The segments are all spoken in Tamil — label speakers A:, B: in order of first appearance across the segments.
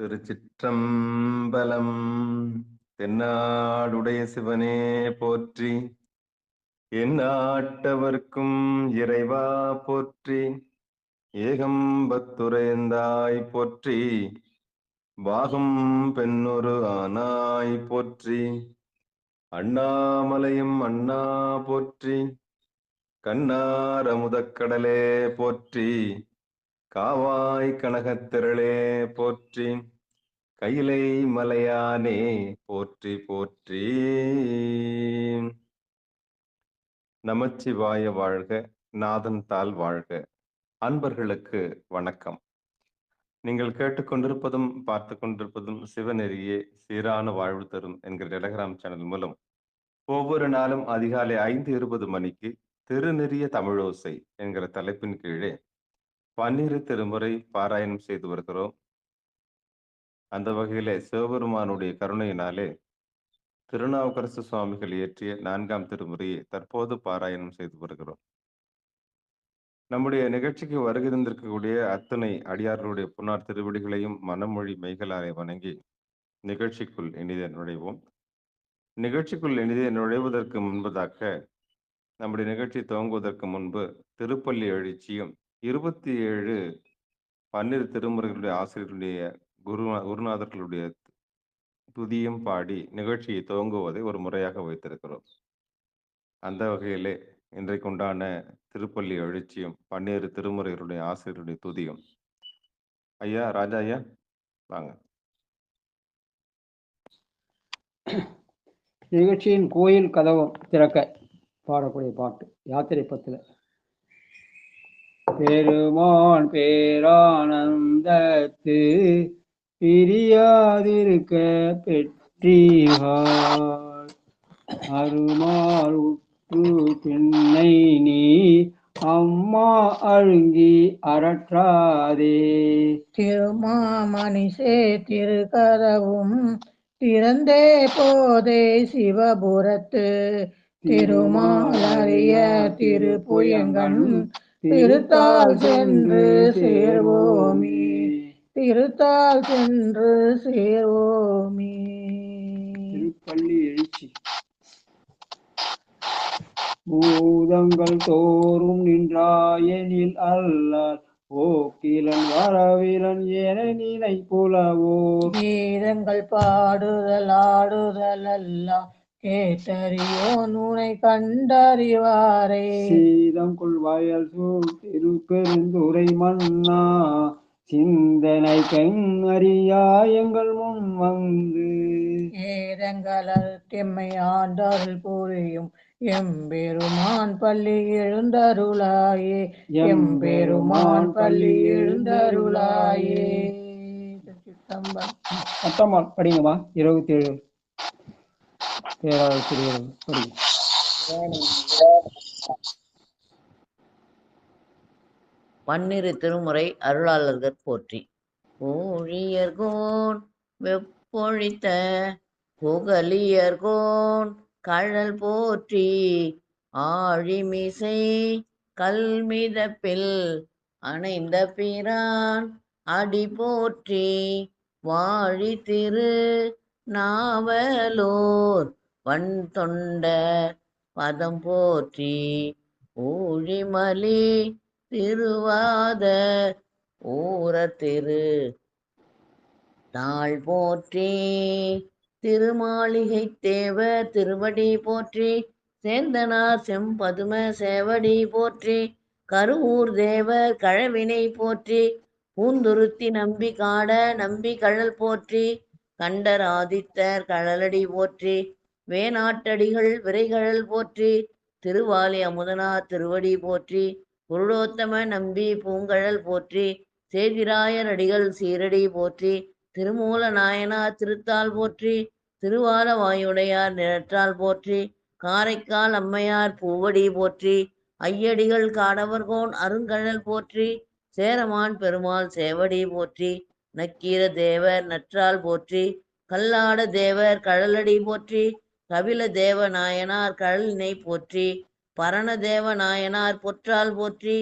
A: திருச்சிற்றம்பலம். தென்னாடுடைய சிவனே போற்றி, எந்நாட்டவர்க்கும் இறைவா போற்றி, ஏகம்பத்துரையந்தாய் போற்றி, பாகம் பெண்ணொரு ஆனாய் போற்றி, அண்ணாமலையும் அண்ணா போற்றி, கண்ணார் அமுதக்கடலே போற்றி, காவாய் கனகத்திரளே போற்றி, கையிலை மலையானே போற்றி போற்றி. நமச்சிவாய வாழ்க, நாதன் தாள் வாழ்க. அன்பர்களுக்கு வணக்கம். நீங்கள் கேட்டுக்கொண்டிருப்பதும் பார்த்து கொண்டிருப்பதும் சிவநெறியே சீரான வாழ்வு தரும் என்கிற டெலகிராம் சேனல் மூலம் ஒவ்வொரு நாளும் அதிகாலை 5:20 மணிக்கு திருநெறிய தமிழோசை என்கிற தலைப்பின் கீழே 12 திருமுறை பாராயணம் செய்து வருகிறோம். அந்த வகையிலே சிவபெருமானுடைய கருணையினாலே திருநாவுக்கரசு சுவாமிகள் இயற்றிய 4ஆம் திருமுறையை தற்போது பாராயணம் செய்து வருகிறோம். நம்முடைய நிகழ்ச்சிக்கு வருகை தந்திருக்கக்கூடிய அத்தனை அடியார்களுடைய புன்னார் திருவடிகளையும் மனமொழி மெய்களாரை வணங்கி நிகழ்ச்சிக்குள் இனிதே நுழைவோம். நிகழ்ச்சிக்குள் இனிதே நுழைவதற்கு முன்பதாக நம்முடைய நிகழ்ச்சி துவங்குவதற்கு முன்பு திருப்பள்ளி எழுச்சியும் 27 12 திருமுறைகளுடைய ஆசிரியர்களுடைய குருநாதர்களுடைய துதியும் பாடி நிகழ்ச்சியை துவங்குவதை ஒரு முறையாக வைத்திருக்கிறோம். அந்த வகையிலே இன்றைக்கு உண்டான திருப்பள்ளி எழுச்சியும் 12 திருமுறைகளுடைய ஆசிரியருடைய துதியும். ஐயா ராஜா ஐயா வாங்க.
B: நிகழ்ச்சியின் கோயில் கதவம் திறக்க பாடக்கூடிய பாட்டு யாத்திரை பத்துல. பெருமான் பேரானந்தத்து பிரியாதிருக்க பெற்றிவார் அருமால் உற்று பின்னை நீ அம்மா அழுங்கி அரற்றாதே.
C: திருமாமணிசே திருக்கதவும் திறந்தே போதே சிவபுரத்து திருமாலறிய திருப்புயங்கன் திருத்தால் சென்று சேர்வோமே, திருத்தால் சென்று சேர்வோமே.
B: திருப்பள்ளி எழுச்சி. பூதங்கள் தோறும் நின்றாயனில் அல்லால் ஓக்கிலன் வரவிலன் என நினை புலவோர்
C: வேதங்கள் பாடுதல் ஆடுதல் அல்லா கேட்டறியோ நுனை கண்டறிவாரே.
B: சீதம் கொள்வாயல் சூழ் திருப்பெருந்துரை மன்னா சிந்தனை கண் அறியா எங்கள் முன் வந்து
C: ஏதங்களல் தெம்மை ஆண்டருள் புரியும் எம்பெருமான் பள்ளி எழுந்தருளாயே, எம்பெருமான் பள்ளி எழுந்தருளாயே.
B: சத்தமால் படிங்கம்மா. 27 பேராளர் சிறியவர் படிங்க.
D: பன்னிரு திருமுறை அருளாளர்கள் போற்றி. ஊழியர்கோன் வெப்பொழித்த புகலியர்கோன் கழல் போற்றி, ஆழிமிசை கல்மிதப்பில் அணைந்த பிரான் அடி போற்றி, வாழி திரு நாவலோர் வன் தொண்ட பதம் போற்றி, ஊழிமலி திருவாத ஊர திரு நாள் போற்றி, திருமாளிகை தேவர் திருவடி போற்றி, சேந்தனார் செம்பதும சேவடி போற்றி, கருவூர் தேவர் கழவினை போற்றி, பூந்துருத்தி நம்பி காட நம்பி கழல் போற்றி, கண்டர் ஆதித்தர் கழலடி போற்றி, வேணாட்டடிகள் விரைகழல் போற்றி, திருவாலி அமுதனார் திருவடி போற்றி, குருடோத்தம நம்பி பூங்கழல் போற்றி, சேதிராயர் அடிகள் சீரடி போற்றி, திருமூல நாயனார் திருத்தால் போற்றி, திருவால வாயுடையார் நிழற்றால் போற்றி, காரைக்கால் அம்மையார் பூவடி போற்றி, ஐயடிகள் காடவர்கோன் அருங்கழல் போற்றி, சேரமான் பெருமாள் சேவடி போற்றி, நக்கீர தேவர் நற்றால் போற்றி, கல்லாட தேவர் கழலடி போற்றி, கபில தேவ நாயனார் கழலினை போற்றி, பரணதேவ நாயனார் பொற்றால் போற்றி,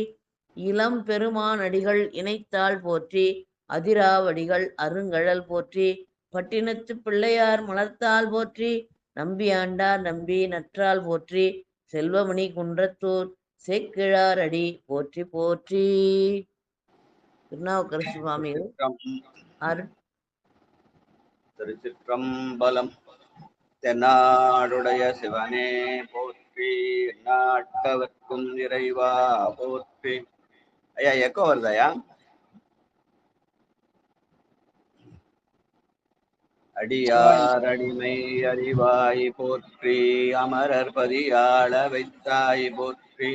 D: இளம் பெருமான் அடிகள் இணைத்தாள் போற்றி, அதிராவடிகள் அருங்கழல் போற்றி. பட்டினத்து பிள்ளையார் மலர்த்தாள் போற்றி. நம்பியாண்டார் நம்பி நற்றாள் போற்றி. செல்வமணி குன்றத்தூர் சேக்கிழார் அடி போற்றி போற்றி. திருநாவுக்கரசு சுவாமிகள்
E: திருச்சிற்றம்பலம். தென்னாடுடைய சிவனே போற்றி, நாட்டவர்க்கும் இறைவா போற்றி. ஐயா எக்கோ வருதாயா? அடியார் அடிமை அறிவாய் போற்றி, அமரர் பதியாள வைத்தாய் போற்றி,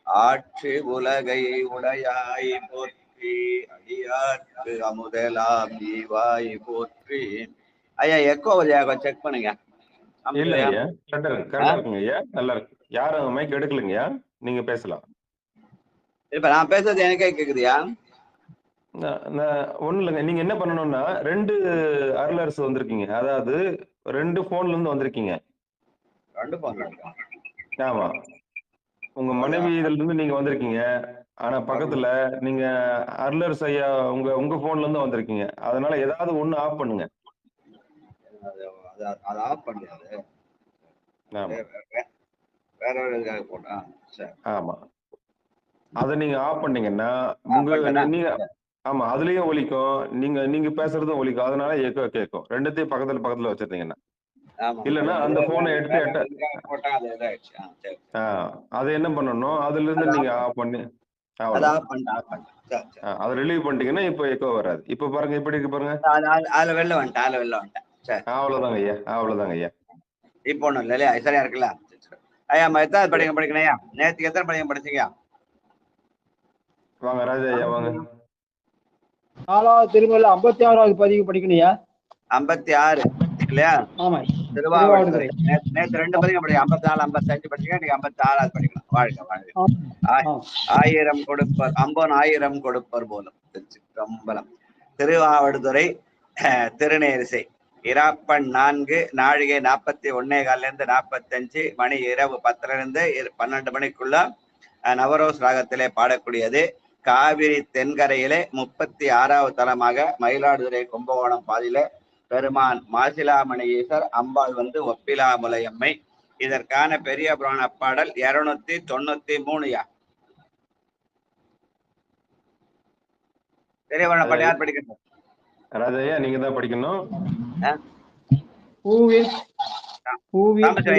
E: ஆட்சி உலகை உடையாய் போற்றி, அடியார்க்கு அமுதலாம் ஈவாய் போற்றி. ஐயா எக்கோ வருதா? செக் பண்ணுங்க.
A: இல்ல ஐயா, கரெக்டா இருக்குங்க ஐயா, நல்லா இருக்கு. யாரும் மைக் எடுக்கலங்கய்யா, நீங்க பேசலாம்.
E: இப்ப நான் பேசுறது எனக்கே கேக்குதுயா?
A: ஒண்ணும் இல்லைங்க, நீங்க என்ன பண்ணணும்னா 2 அருளரசு வந்திருக்கீங்க, அதாவது 2 போன்ல இருந்து வந்திருக்கீங்க.
E: 2 போன்ல?
A: ஆமா, உங்க மனைவி இதுல இருந்து நீங்க வந்திருக்கீங்க. ஆனா பக்கத்துல நீங்க அருளரசு ஐயா உங்க போன்ல இருந்து வந்திருக்கீங்க. அதனால ஏதாவது ஒண்ணு ஆஃப் பண்ணுங்க.
E: அது ஆஃப் பண்ணியாது.
A: ஆமா,
E: வேற இதுக்காக போட்டா. சரி,
A: ஆமா, அதை நீங்க ஆஃப் பண்ணீங்கன்னா நீங்க ஆமா அதுலயும் ஒலிக்கும், நீங்க பேசுறதும் ஒலிக்கும். அதனால எக்கோ கேட்கும். ரெண்டுத்தையும் பக்கத்துல வச்சிருந்தீங்கன்னா. இல்லன்னா அந்த போனை எடுத்து
E: போட்டா அது இதாயிடுச்சு. சரி,
A: அதை என்ன பண்ணணும், அதுல இருந்து நீங்க ஆஃப் பண்ணி அதை ரிலீவ் பண்ணிட்டீங்கன்னா இப்ப எக்கோ வராது. இப்ப பாருங்க, எப்படி இருக்கு பாருங்க.
E: அதுல வெளில வந்துட்டேன். சரி,
A: அவ்வளவுதாங்க ஐயா.
E: இப்போ ஒண்ணும் இல்ல இல்லையா? சரியா இருக்குல்ல? ஐயா எத்தனை படிக்கணும் ஐயா? நேற்றுக்கு எத்தனை படிச்சீங்க?
A: வாங்க ராஜா ஐயா, வாங்க.
B: 4வது திருமுறையில 56வது பதிவு படிக்கணும்யா.
E: 56 இல்லையா?
B: ஆமா,
E: திருவாவடுதுறை. நேற்று 2 பதிவு படிக்க, 54 55 படிச்சீங்க. நீங்க 56வது படிக்கலாம். வாழ்க. 1000 கொடுப்பர் அம்பன் 1000 கொடுப்பர் போலும். திருச்சிற்றம்பலம். திருவாவடுதுறை திருநேரிசை இராப்பண் 4 நாழிகை 41:15 45 மணி இரவு 10 12 மணிக்குள்ள நவரோஸ் ராகத்திலே பாடக்கூடியது. காவிரி தென்கரையிலே 36வது தலமாக மயிலாடுதுறை கும்பகோணம் பாதியில பெருமான் மாசிலாமணி ஈசர், அம்பாள் ஒப்பிலாமுலையம்மை. இதற்கான பெரிய புராண பாடல் 293. பெரிய புராண பாடல் யார் படிக்கணும்?
A: ராஜையா, நீங்க தான் படிக்கணும்.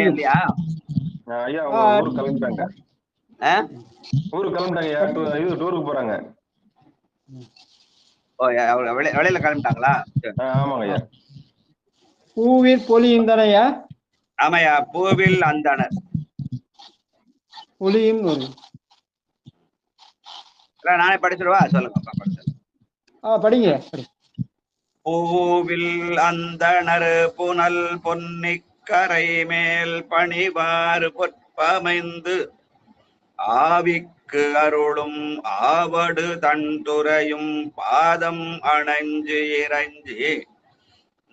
E: இல்லையா
A: ஐயா? ஊருக்கு கிளம்பிட்டாங்க ஐயா, டூருக்கு போறாங்க.
E: வெளியில கிளம்பிட்டாங்களா?
A: ஆமாங்க ஐயா.
B: பூவில் பொலியுந்தனையா?
E: ஆமாய்யா, பூவில் அந்தனர்
B: பொலியும்.
E: நானே படிச்சிருவா? சொல்லுங்க.
B: படிங்க.
E: பூவில் அந்தனர் புனல் பொன்னிக்கரை மேல் பணிவாறு பொற்பமைந்து ஆவிக்கு அருளும் ஆவடு தன்துறையும் பாதம் அணைஞ்சு இறைஞ்சி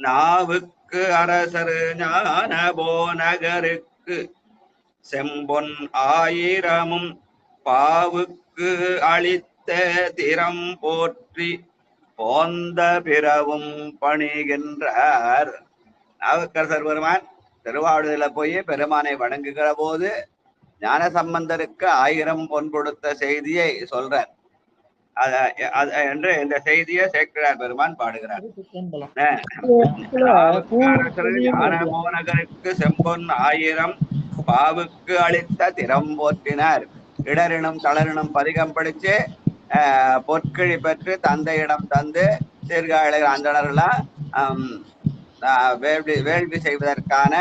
E: நாவுக்கு அரசர் ஞானபோ நகருக்கு செம்பொன் 1000 பாவுக்கு அளித்த திறம் போற்றி போந்த பிறவும் பணிகின்றார். நாவுக்கரசர் பெருமான் திருவாவடுதுறையில போய் பெருமானை வணங்குகிற போது ஞானசம்பந்தருக்கு 1000 பொன் கொடுத்த செய்தியை சொல்றார். என்று இந்த செய்தியை சேக்கிழார் பெருமான் பாடுகிறார். ஞானபோனகருக்கு செம்பொன் 1000 பாவுக்கு அளித்த திறம் போற்றினார். இடரினும் தளரினும் பதிகம் படிச்சு பொற்கிழி பெற்று தந்தையிடம் தந்து சீர்காழிகள் அந்தணர்கள்லாம் வேள்வி செய்வதற்கான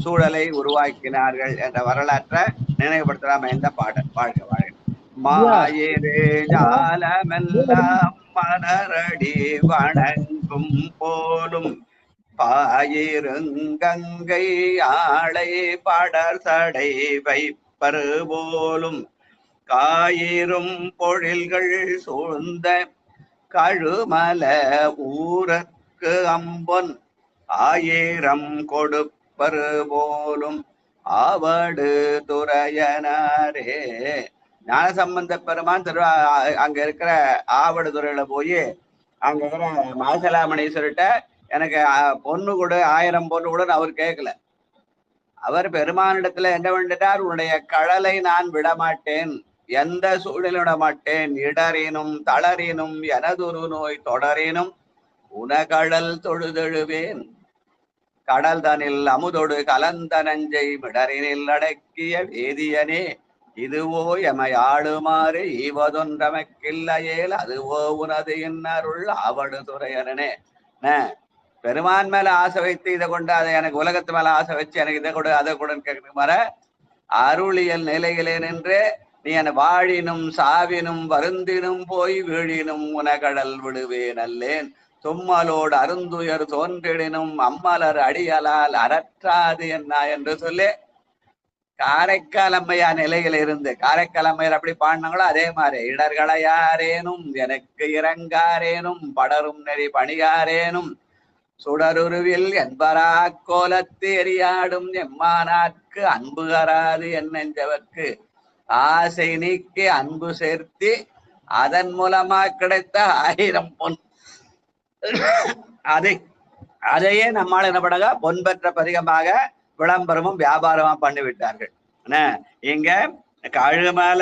E: சூழலை உருவாக்கினார்கள் என்ற வரலாற்றை நினைவுபடுத்தலாம் இந்த பாடல். வாழ்க. மாயிரு ஜாலமெல்லாம் மலரடி வணங்கும் போலும் பாயிருங்கங்கை ஆளை படர் சடை வைப்பரு போலும் காயிரும் பொழில்கள் சூழ்ந்த கழுமல ஊரற்கு அம்பொன் 1000 கொடுப்பரு போலும் ஆவடு துறையனாரே. ஞானசம்பந்த பெருமான் அங்க இருக்கிற ஆவடு துறையில போய் அங்க இருக்கிற மாசலாமணீஸ்வர்கிட்ட எனக்கு பொண்ணு கொடு 1000 பொண்ணு கொடுன்னு அவர் கேட்கல. அவர் பெருமானிடத்துல என்ன வேண்டிட்டார்? உன்னுடைய கடலை நான் விடமாட்டேன், எந்த சூழலும் விடமாட்டேன், இடறினும் தளறினும் எனதொரு நோய் தொடரினும் உனகடல் தொழுதெழுவேன், கடல் தனில் அமுதொடு கலந்த நஞ்சை மிடரினில் அடக்கிய வேதியனே, இதுவோ எமை ஆளுமாறு ஈவதொன்றமக்கில்லையேல் அதுவோ உனது இன்னருள் ஆவடு துறையரனே. பெருமான் மேல ஆசை வைத்து இதை கொண்டு அதை எனக்கு உலகத்து மேல ஆசை வச்சு எனக்கு இதை கொடு அதை கொடுன்னு கேட்கணும் வர அருளியல் நிலையிலே நின்று நீ என வாழினும் சாவினும் வருந்தினும் போய் வீழினும் உனகடல் விடுவேன் அல்லேன், தும்மலோடு அருந்துயர் தோன்றிடினும் அம்மலர் அடியலால் அறற்றாது என்ன என்று சொல்லி காரைக்கால் அம்மையார் நிலையில இருந்து காரைக்கால் அம்மையார் அப்படி பாடினாங்களோ அதே மாதிரி இடர்களையாரேனும் எனக்கு இறங்காரேனும் படரும் நெறி பணியாரேனும் சுடருருவில் என்பரா கோலத்து எரியாடும் எம்மானாற்கு அன்பு அறாது என்னெஞ்சவர்க்கு ஆசை நீக்கி அன்பு சேர்த்தி அதன் மூலமா கிடைத்த 1000 பொன் அதையே நம்மால் என்ன பண்ணாங்க பொன் பெற்ற பதிகமாக விளம்பரமும் வியாபாரமா பண்ணிவிட்டார்கள். இங்க கழுமல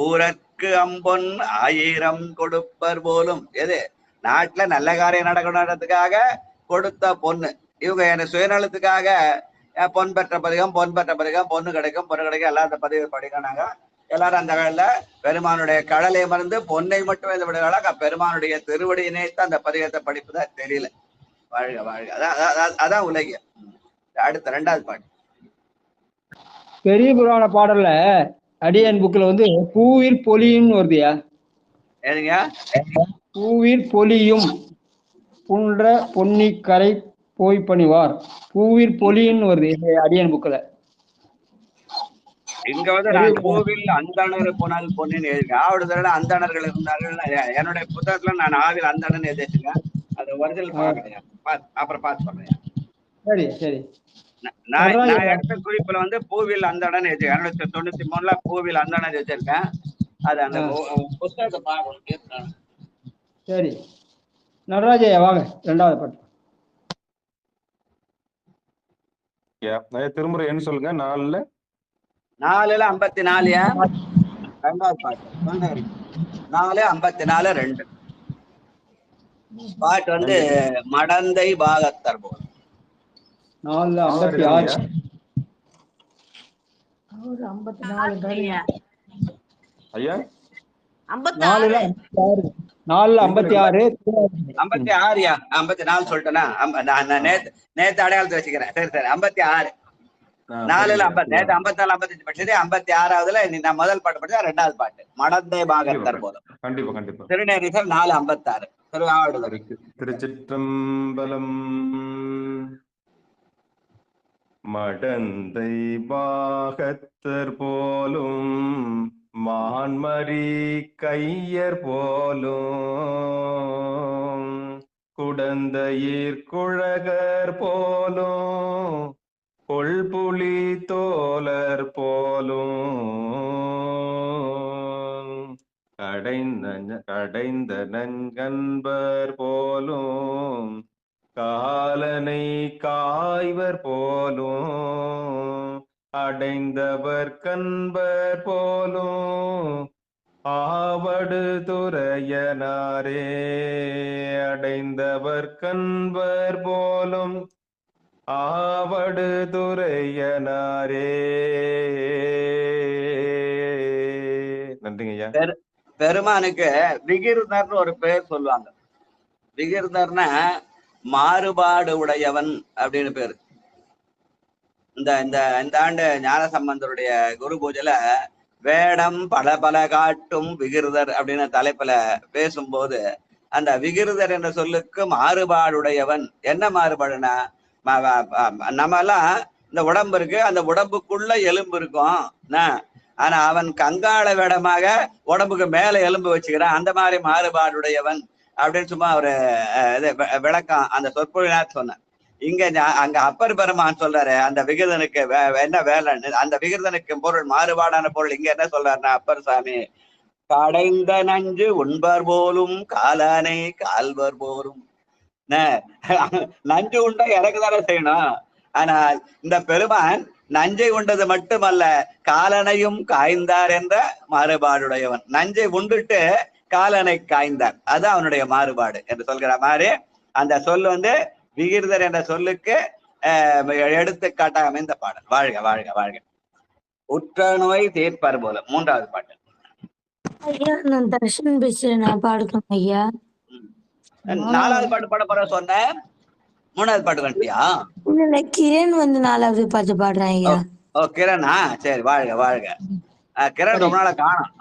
E: ஊரற்கு அம்பொன் 1000 கொடுப்பர் போலும். எது நாட்டுல நல்ல காரியம் நடக்கணுன்றதுக்காக கொடுத்த பொண்ணு. இவங்க என்ன சுயநலத்துக்காக பொன் பெற்ற பதிகம் பொண்ணு கிடைக்கும் எல்லாம் அந்த பதிவு படிக்கிறாங்க. எல்லாரும் அந்த காலத்துல பெருமானுடைய கடலை மறந்து பொன்னை மட்டுமே இந்த விடுவாங்க. பெருமானுடைய திருவடி இணைத்து அந்த பதிகத்தை படிப்புதான் தெரியல. வாழ்க வாழ்க. அதான் உலகிய. அடுத்த 2வது பாட்டு
B: பெரிய புராண பாடல்ல அடியன் புக்ல வந்து பூவிர் பொலியும் வருதுயா.
E: ஏதுங்க?
B: பூவிர் பொலியும் புன்ற பொன்னி கரை போய் பணிவார், பூவிர் பொலின்னு வருது அடியன் புக்ல.
E: இங்க வந்து நான் கோவில் அந்தணர் புனல் பொன்னின்னு எழுதிருக்கேன். ஆவிடுதல அந்தணர்கள் இருந்தார்கள். என்னுடைய புத்தகத்துல நான் ஆவில் அந்தணன் எழுதிருக்கேன். அது ஒரிஜினல் பார்க்கலையா, அப்புறம் பார்த்து சொல்றேன்.
B: சரி சரி.
E: நான் எடுத்த குறிப்புல வந்து பூவில் அந்தணன் எழுதிருக்கேன். 1993 பூவில் அந்தணன் எழுதிருக்கேன். அது அந்த புத்தகத்தை பார்க்கணும்.
B: சரி நடராஜயா வாங்க 2வது பாட்டு.
A: திருமுறை என்ன சொல்லுங்க? 4ல
E: 54 2வது பாட்டு 4:54 பாட்டு வந்து மடந்தை பாகத்தர் போல்
B: 4:56
A: ஐயா
E: 4:56 சொல்லிட்டேன்னா நேத்து அடையாளத்தை வச்சுக்கிறேன். சரி 56 4ல 50 நேற்று 54 55 படிச்சது. 56வதுல நான் முதல் பாட்டு படிச்சா 2வது பாட்டு மடந்தை பாகத்தர் போதும்.
A: கண்டிப்பா
E: திருநெறிசல் 4:56 திருவாவடுதுறை.
A: திருச்சிற்றம்பலம். மடந்தை பாகத்தர் போலும் மான்மரி கையர் போலும் குடந்தையீர் குழகர் போலும் கொள்புலி தோலர் போலும் கடைந்த நன்கன்பர் போலும் காலனை காய்வர் போலும் அடைந்தவர் கண்பர் போலும் ஆவடு துறையனாரே அடைந்தவர் கண்பர் போலும் ஆவடு துறையனாரே. நன்றிங்க ஐயா.
E: பெருமானுக்கு விகிருதர்னு ஒரு பேர் சொல்லுவாங்க. விகிருதர்னா மாறுபாடு உடையவன் அப்படின்னு பேரு. இந்த ஆண்டு ஞானசம்பந்தருடைய குரு பூஜையில வேடம் பல காட்டும் விகிருதர் அப்படின்னு தலைப்புல பேசும்போது அந்த விகிருதர் என்ற சொல்லுக்கு மாறுபாடுடையவன். என்ன மாறுபாடுனா, நம்ம எல்லாம் இந்த உடம்பு இருக்கு, அந்த உடம்புக்குள்ள எலும்பு இருக்கும். ஆனா அவன் கங்காள வேடமாக உடம்புக்கு மேல எலும்பு வச்சுக்கிறான். அந்த மாதிரி மாறுபாடுடையவன் அப்படின்னு சும்மா ஒரு விளக்கம் அந்த சொற்பொழிலாத் சொன்ன. இங்க அங்க அப்பர் பெருமான் சொல்றாரு அந்த விகிருதனுக்கு என்ன வேலை, அந்த விகிருதனுக்கு பொருள் மாறுபாடான பொருள். இங்க என்ன சொல்றாருன்னா, அப்பர் சாமி கடைந்த நஞ்சு உண்பர் போலும் காலானை கால்வர் போலும். நஞ்சு உண்டா எனக்கு தானே செய்யணும். ஆனால் இந்த பெருமான் நஞ்சை உண்டது மட்டுமல்ல, காலனையும் காய்ந்தார் என்ற மாறுபாடுடையவன். நஞ்சை உண்டுட்டு காலனை காய்ந்தார், அது அவனுடைய மாறுபாடு என்று சொல்கிற மாதிரி அந்த சொல் விகிர்தர் என்ற சொல்லுக்கு எடுத்துக்காட்டாக அமைந்த பாடல். வாழ்க வாழ்க வாழ்க. உற்ற நோய் தீர்ப்பர் போல. மூன்றாவது பாட்டு.
F: ஐயா நான் தர்ஷன் பேசுறேன், நான் பாடுறேன் ஐயா.
E: நாலாவது பாட்டு பாட போற சொன்னேன், மூணாவது பாட்டு வந்துட்டியா?
F: இல்ல கிரண் நாலாவது பாட்டு பாடுறேன் ஐயா.
E: ஓ கிரணா, சரி வாழ்க வாழ்க. கிரண் ரொம்ப நாள காணும்.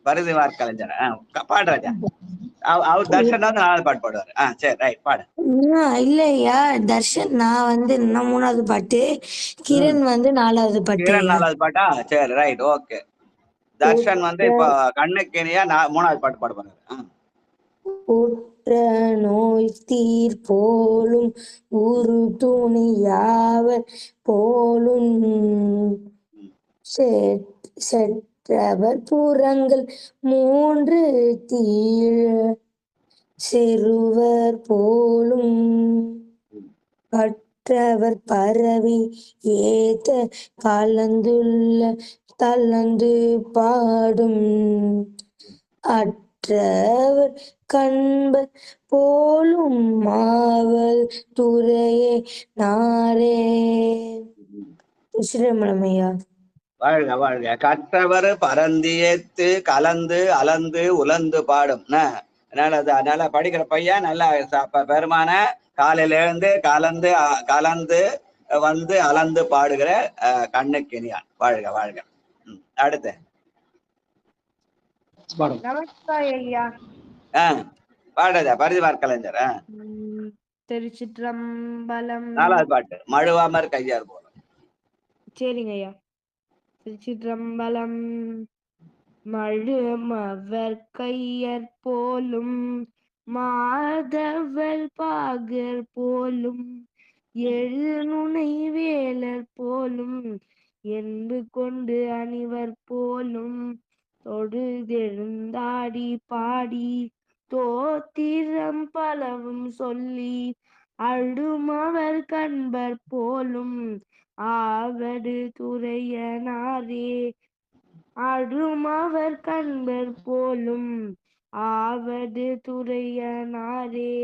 E: பரிதிவார் கலைஞர் பாடுறாஜா. அவர் தர்ஷன் நாலாவது பாட்டு பாடுவாரு. சரி ரைட் பாடு.
F: இல்ல ஐயா, தர்ஷன் நான் மூணாவது பாட்டு, கிரண் நாலாவது பாட்டு.
E: கிரண் நாலாவது பாட்டா? சரி ரைட் ஓகே. தர்ஷன் இப்ப கண்ணுக்கினியா மூணாவது பாட்டு பாட போறாரு.
F: உற்ற நோய் தீர் போலும் உரு துணியாவர் போலும் செற்றவர் புறங்கள் மூன்று தீழ் செருவர் போலும் கற்றவர் பரவி ஏத்த கலந்து பாடும் அற்றவர் கண்பர் போலும் மாவல் துறையே நாரே. ஸ்ரீரமணமையா.
E: வாழ்க வாழ்க. கற்றவர் பரந்தியேத்து கலந்து அலந்து உலந்து பாடும். அதனால படிக்கிற பையன் நல்லா பெருமான காலையில இருந்து கலந்து அலந்து பாடுகிற கண்ணுக்கினியான். வாழ்க வாழ்க. அடுத்து பாடுறதா பரிதிவார் கலைஞர்.
G: திருச்சிற்றம்பலம்.
E: நாலாவது பாட்டு மழுவாமர் கையார் போல.
G: சரிங்க ஐயா. திருச்சிற்றம்பலம். மழுமவர் கையர் போலும் மாதவல் பாகர் போலும் எழுநுனை வேலர் போலும் என்பு கொண்டு அணிவர் போலும் தொழுதெழுந்தாடி பாடி தோத்திரம் பலவும் சொல்லி அழுமவர் கண்பர் போலும் ஆவடு துறையனாரே. அழுமவர் கண்பர் போலும் ஆவது துறையனாரே.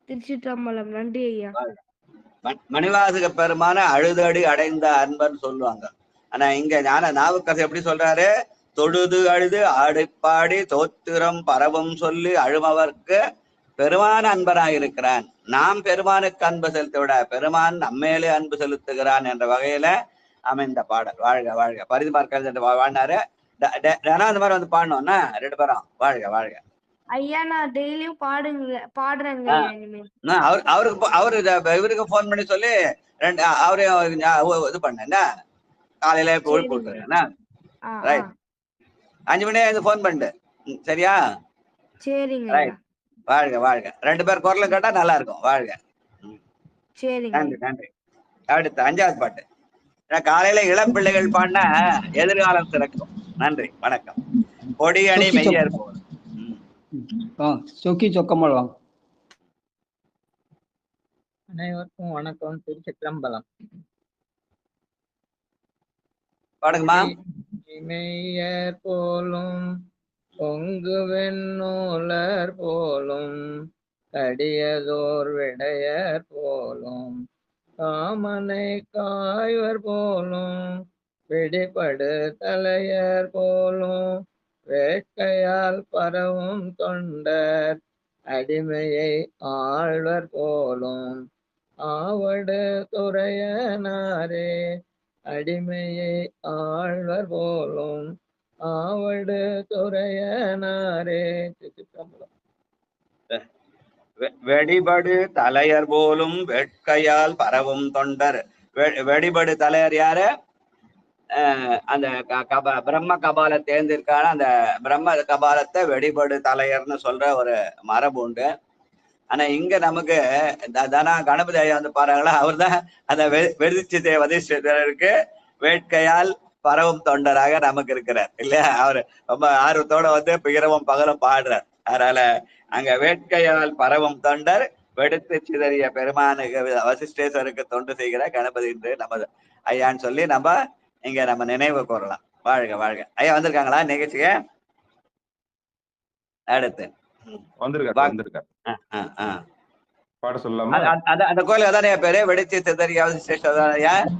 G: திருச்சிற்றம்பலம். நன்றி ஐயா.
E: மணிவாசக பெருமான அழுதடி அடைந்த அன்பர்னு சொல்லுவாங்க. ஆனா இங்க நாவுக்கரசர் எப்படி சொல்றாரு? தொழுது அழுது ஆடிப்பாடி தோத்திரம் பரவும் சொல்லி அழுமவர்க்கு பெருமான அன்பராயிருக்கிறான். நாம் பெருமானுக்கு அன்பு செலுத்த விட பெருமான் நம்மேலே அன்பு செலுத்துகிறான் என்ற வகையில அமைந்த பாடல். வாழ்க வாழ்க. பரிதிவார் கலைஞர் வாழ்னாரு. அந்த மாதிரி பாடணும்னா ரெண்டு பேரும் வாழ்க வாழ்க.
G: ஐயா நான் டெய்லியும் பாடுறேங்க.
E: இவருக்கு போன் பண்ணி சொல்லி அவரையும் இது பண்ண காலையில போட்டுறேன். 5 மணி போன் பண்ணிட்டு சரியா?
G: சரிங்க.
E: வாழ்க வாழ்க. ரெண்டு பேர் குரலும் கேட்டா நல்லா இருக்கும். வாழ்க. நன்றி நன்றி. அடுத்து 5வது பாட்டு. காலையில இளம் பிள்ளைகள் பாடினா எதிர்காலம் சிறக்கும். நன்றி வணக்கம். கொடி அணி மெய்யர் போல்.
B: சொக்கி சொக்கமல் வாங்க.
H: அனைவருக்கும் வணக்கம். திருச்சிற்றம்பலம்.
E: பாடுங்கம்மா.
H: மெய்யர் போலும் பொங்கு வெண்ணூலர் போலும் கடியதோர் விடையர் போலும் காமனை காய்வர் போலும் பிடிபடு தலையர் போலும் வேட்கையால் பரவும் தொண்டர் அடிமையை ஆழ்வர் போலும் ஆவடு துறையனாரே. அடிமையை ஆழ்வர் போலும் ஆவடு துறையனாரே.
E: வெடிபடு தலையர் போலும் வேட்கையால் பரவும் தொண்டர். வெடிபடு தலையர் யாரு? அந்த பிரம்ம கபால தேர்ந்திருக்கான அந்த பிரம்ம கபாலத்தை வெடிபடு தலையர்னு சொல்ற ஒரு மரபு உண்டு. ஆனா இங்க நமக்கு தனா கணபதி ஐயா பாருங்களா, அவர் தான் அந்த வெடிச்சித்தை வதிஷ்டருக்கு வேட்கையால் பரவும் தொண்டராக நமக்கு இருக்கிறார் இல்லையா? அவரு ரொம்ப ஆர்வத்தோட வந்து இரவும் பகலும் பாடுறார். அதனால அங்க வேட்கையால் பரவும் தொண்டர் வெடித்து சிதறிய பெருமானுக்கு வசிஷ்டேஸ்வருக்கு தொண்டு செய்கிற கணபதி என்று நமது ஐயான்னு சொல்லி நம்ம இங்க நம்ம நினைவு கூறலாம். வாழ்க வாழ்க. ஐயா வந்திருக்காங்களா நிகழ்ச்சிக்கு? அடுத்து
A: வந்திருக்காரு. பாட சொல்லாமா?
E: அந்த கோயிலுக்கு தானே பேரு வெடித்து சிதறிய வசிஷ்டேஸ்வரர்.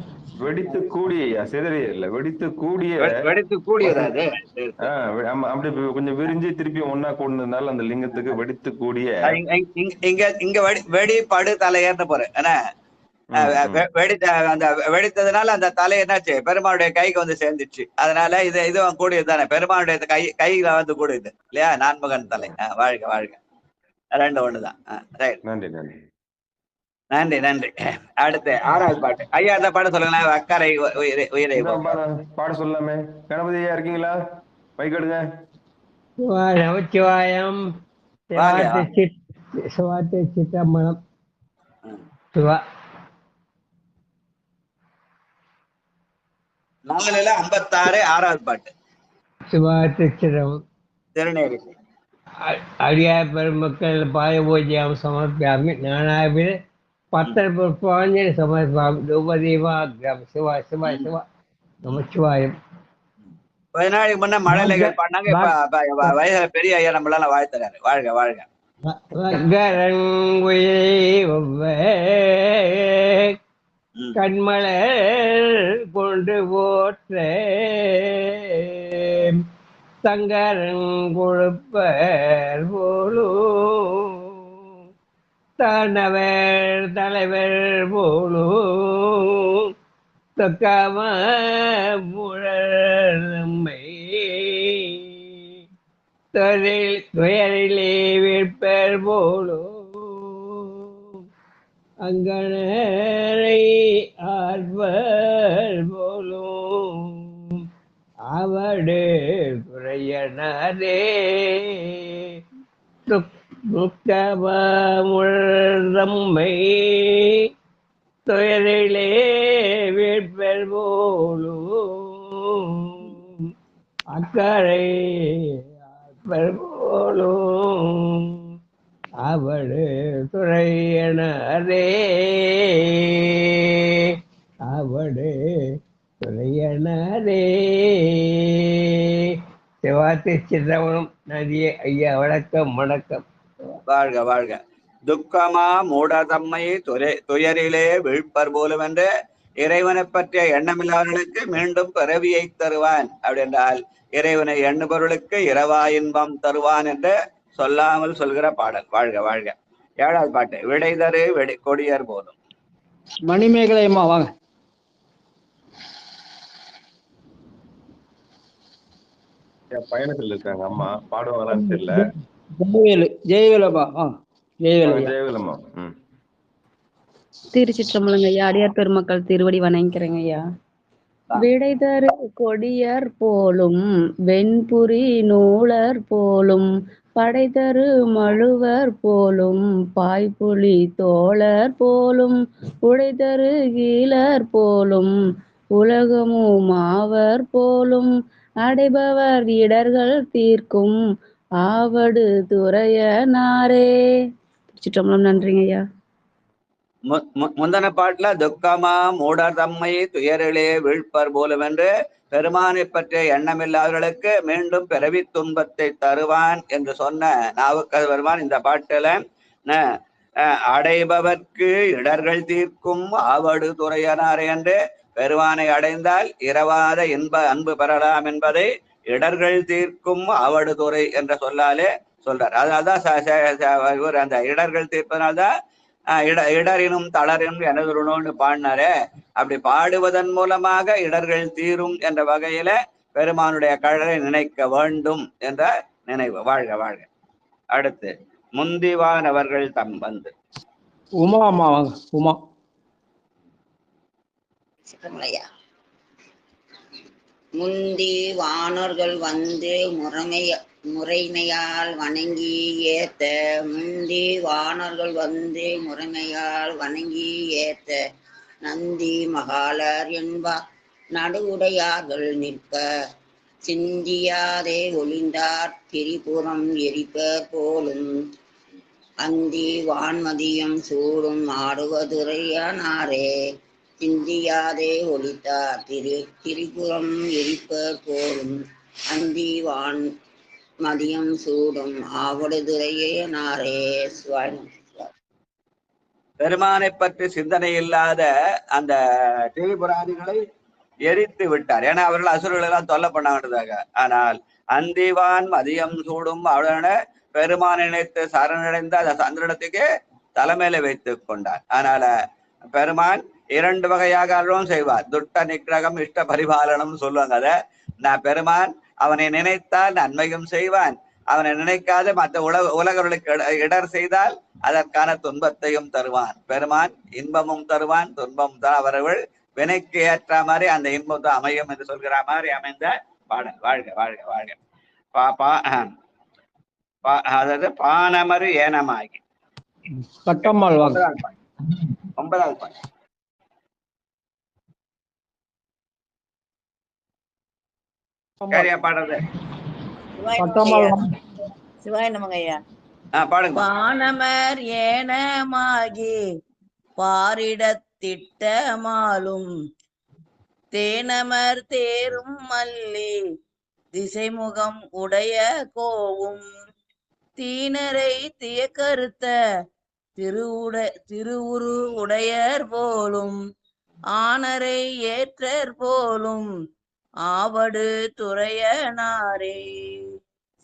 A: வெடித்து கூடிய ஐயா, சிதறிய இல்ல, வெடித்து கூடிய.
E: வெடித்து கூடியது.
A: ஆமா, அப்படி கொஞ்சம் விரிஞ்சு திருப்பி ஒன்னா கூடுனதுனால அந்த லிங்கத்துக்கு வெடித்து கூடிய.
E: இங்க வெடி படு தலையர்னு போறேன். அந்த வெடித்ததுனால அந்த தலை என்னாச்சு, பெருமாளுடைய கைக்கு வந்து சேர்ந்துச்சு. அதனால இது கூடியது தானே, பெருமாளுடைய கையில வந்து கூடியது இல்லையா? நான்முகன் தலை. வாழ்க வாழ்க. ரெண்டு ஒண்ணுதான்.
A: நன்றி நன்றி
E: நன்றி நன்றி. அடுத்து 6வது பாட்டு. ஐயா அந்த பாட சொல்லுங்களேன். அக்கறை உயிரை
A: பாட சொல்லாமே. கணபதி ஐயா இருக்கீங்களா? மைக்கெடுங்க.
B: நமச்சிவாயம். சிற்றம்பலம். சிவா
E: 456 6வது பாட்டு.
B: சிவா திருச்சிரம்
E: திருநேரி.
B: அடியார் பெருமக்கள் பாய பூஜ்யம் சமர்ப்பியாமி. நானாவிட 10 புஷ்பாஞ்சலி சமர்ப்பியாமி. தூபதீபாக்ரம். சிவா சிவா சிவா நமச்சிவாயம்.
E: கொஞ்ச நாளைக்கு முன்ன மழலைகள் பண்ணாங்க. இப்ப வயசுல பெரிய ஐயா நம்மளால வாழ்த்துறாரு. வாழ்க வாழ்க.
B: கண்மலர் கொண்டு போற்ற சங்கரன் கொடுப்பர் போலும் தானவர் தலைவர் போலும் தொக்காம முழமை துயரிலே விற்பர் போலும் அங்கனரை ஆர்வர் போலும் அவடு குறையனரே முக்கமுழமை துயரிலே வீழ்பெர் போலும் அக்கறை ஆர்வர் போலும் அவடு துறையனரே அவடு துறையனரே. சிவாத்தி சிதம்பரம் நதியே ஐயா வணக்கம் வணக்கம்.
E: வாழ்க வாழ்க. துக்கமா மூடதம்மை துயரிலே வீழ்ப்பர் போலும் என்று இறைவனை பற்றிய எண்ணமில்லாதவர்களுக்கு மீண்டும் பிறவியை தருவான். அப்படி என்றால் இறைவனை எண்ணுபவர்களுக்கு இரவா இன்பம் தருவான் என்று சொல்லாமல் சொல்கிற பாடல். வாழ்க வாழ்க. 7வது பாட்டு. விடைதரு கொடியர் போதும்.
B: மணிமேகலை அம்மா வாங்க.
A: பயணத்தில் இருக்காங்க அம்மா, பாடுவாங்களான்னு தெரியல.
B: ஜெயவேலுமா
A: ஜெயவேலம்மா.
I: திருச்சிற்றம்பலங்க ஐயா. அடியார் பெருமக்கள் திருவடி வணங்கிறேங்க ஐயா. விடைதரு கொடியர் போலும் வெண்புரி நூலர் போலும் படைதரு மழுவர் போலும் பாய்புலி தோழர் போலும் உடைதரு கீழர் போலும் உலகமும் மாவர் போலும் அடைபவர் இடர்கள் தீர்க்கும் ஆவடு துறையனாரே. திருச்சிற்றம்பலம். நன்றிங்க ஐயா.
E: முந்தன பாட்டுல துக்கமா மூடர் தம்மை துயரிலே வீழ்ப்பர் போலும் என்று பெருமானை பற்றிய எண்ணமில்லாதவர்களுக்கு மீண்டும் பிறவி துன்பத்தை தருவான் என்று சொன்ன நாவுக்கரசர் பெருமான் இந்த பாட்டுல அடைபவர்க்கு இடர்கள் தீர்க்கும் ஆவடு துறையனார் என்று பெருமானை அடைந்தால் இரவாத இன்ப அன்பு பெறலாம் என்பதை இடர்கள் தீர்க்கும் ஆவடு துறை என்ற சொல்லாலே சொல்றார். அதனால்தான் அந்த இடர்கள் தீர்ப்பதனால்தான் இடரினும் தளரினும் எனதுருணோன்னு பாடினாரே. அப்படி பாடுவதன் மூலமாக இடர்கள் தீரும் என்ற வகையில பெருமானுடைய கழலை நினைக்க வேண்டும் என்ற நினைவு. வாழ்க வாழ்க. அடுத்து முந்திவானவர்கள் தம் வந்து.
B: உமா அம்மா வாங்க. உமா.
J: முந்தி வானோர்கள் வந்து முறைமையால் வணங்கி ஏத்த முந்தி வானோர்கள் வந்து முறைமையால் வணங்கி ஏத்த நந்தி மகாலர் என்பார் நடுவுடையார்கள் நிற்ப சிந்தியாதே ஒளிந்தார் திரிபுரம் எரிப்பர் போலும் அந்தி வான்மதியம் சூடும் ஆடுவதுரையானாரே சிந்தியாதே ஒளித்தார் திரிபுரம் எரிப்பர் போலும் அந்தி வான் மதியம் சூடும் ஆவடுதுரையனாரே.
E: பெருமானை பற்றி சிந்தனை இல்லாத அந்த திரிபுராதிகளை எரித்து விட்டார். ஏன்னா அவர்கள் அசுரர்கள் எல்லாம் தொல்லை பண்ணாங்க. ஆனால் அந்திவான் மதியம் சூடும் அவன பெருமான் நினைத்து சரணடைந்து அந்த சந்திரனத்துக்கு தலைமையில வைத்து கொண்டார். அதனால பெருமான் 2 வகையாக அருளும் செய்வார். துட்ட நிக்கிரகம் இஷ்ட பரிபாலனம் சொல்லுவாங்க. அத நான் பெருமான் அவனை நினைத்தால் நன்மையும் செய்வான், அவனை நினைக்காத மற்ற உலகர்களுக்கு இடர் செய்தால் அதற்கான துன்பத்தையும் தருவான். பெருமான் இன்பமும் தருவான், துன்பமும் தான். அவர்கள் வினைக்கு ஏற்ற மாதிரி அந்த இன்பம் தான் அமையும் என்று சொல்கிற மாதிரி அமைந்த பாடல். வாழ்க வாழ்க வாழ்க. அதாவது பானமரு ஏனமாகி 9வது பாடல். பாடுறது
D: சிவாய நமங்க ஐயா.
E: பாடுங்க.
D: பானமர் ஏனமாகி பாரிடத்திட்டமாலும் தேனமர் தேரும் மல்லி திசைமுகம் உடைய கோவும் தீனரை தியக்கருத்த திருவுரு உடையர் போலும் ஆனரை ஏற்றர் போலும் ஆவடு துறையனாரே.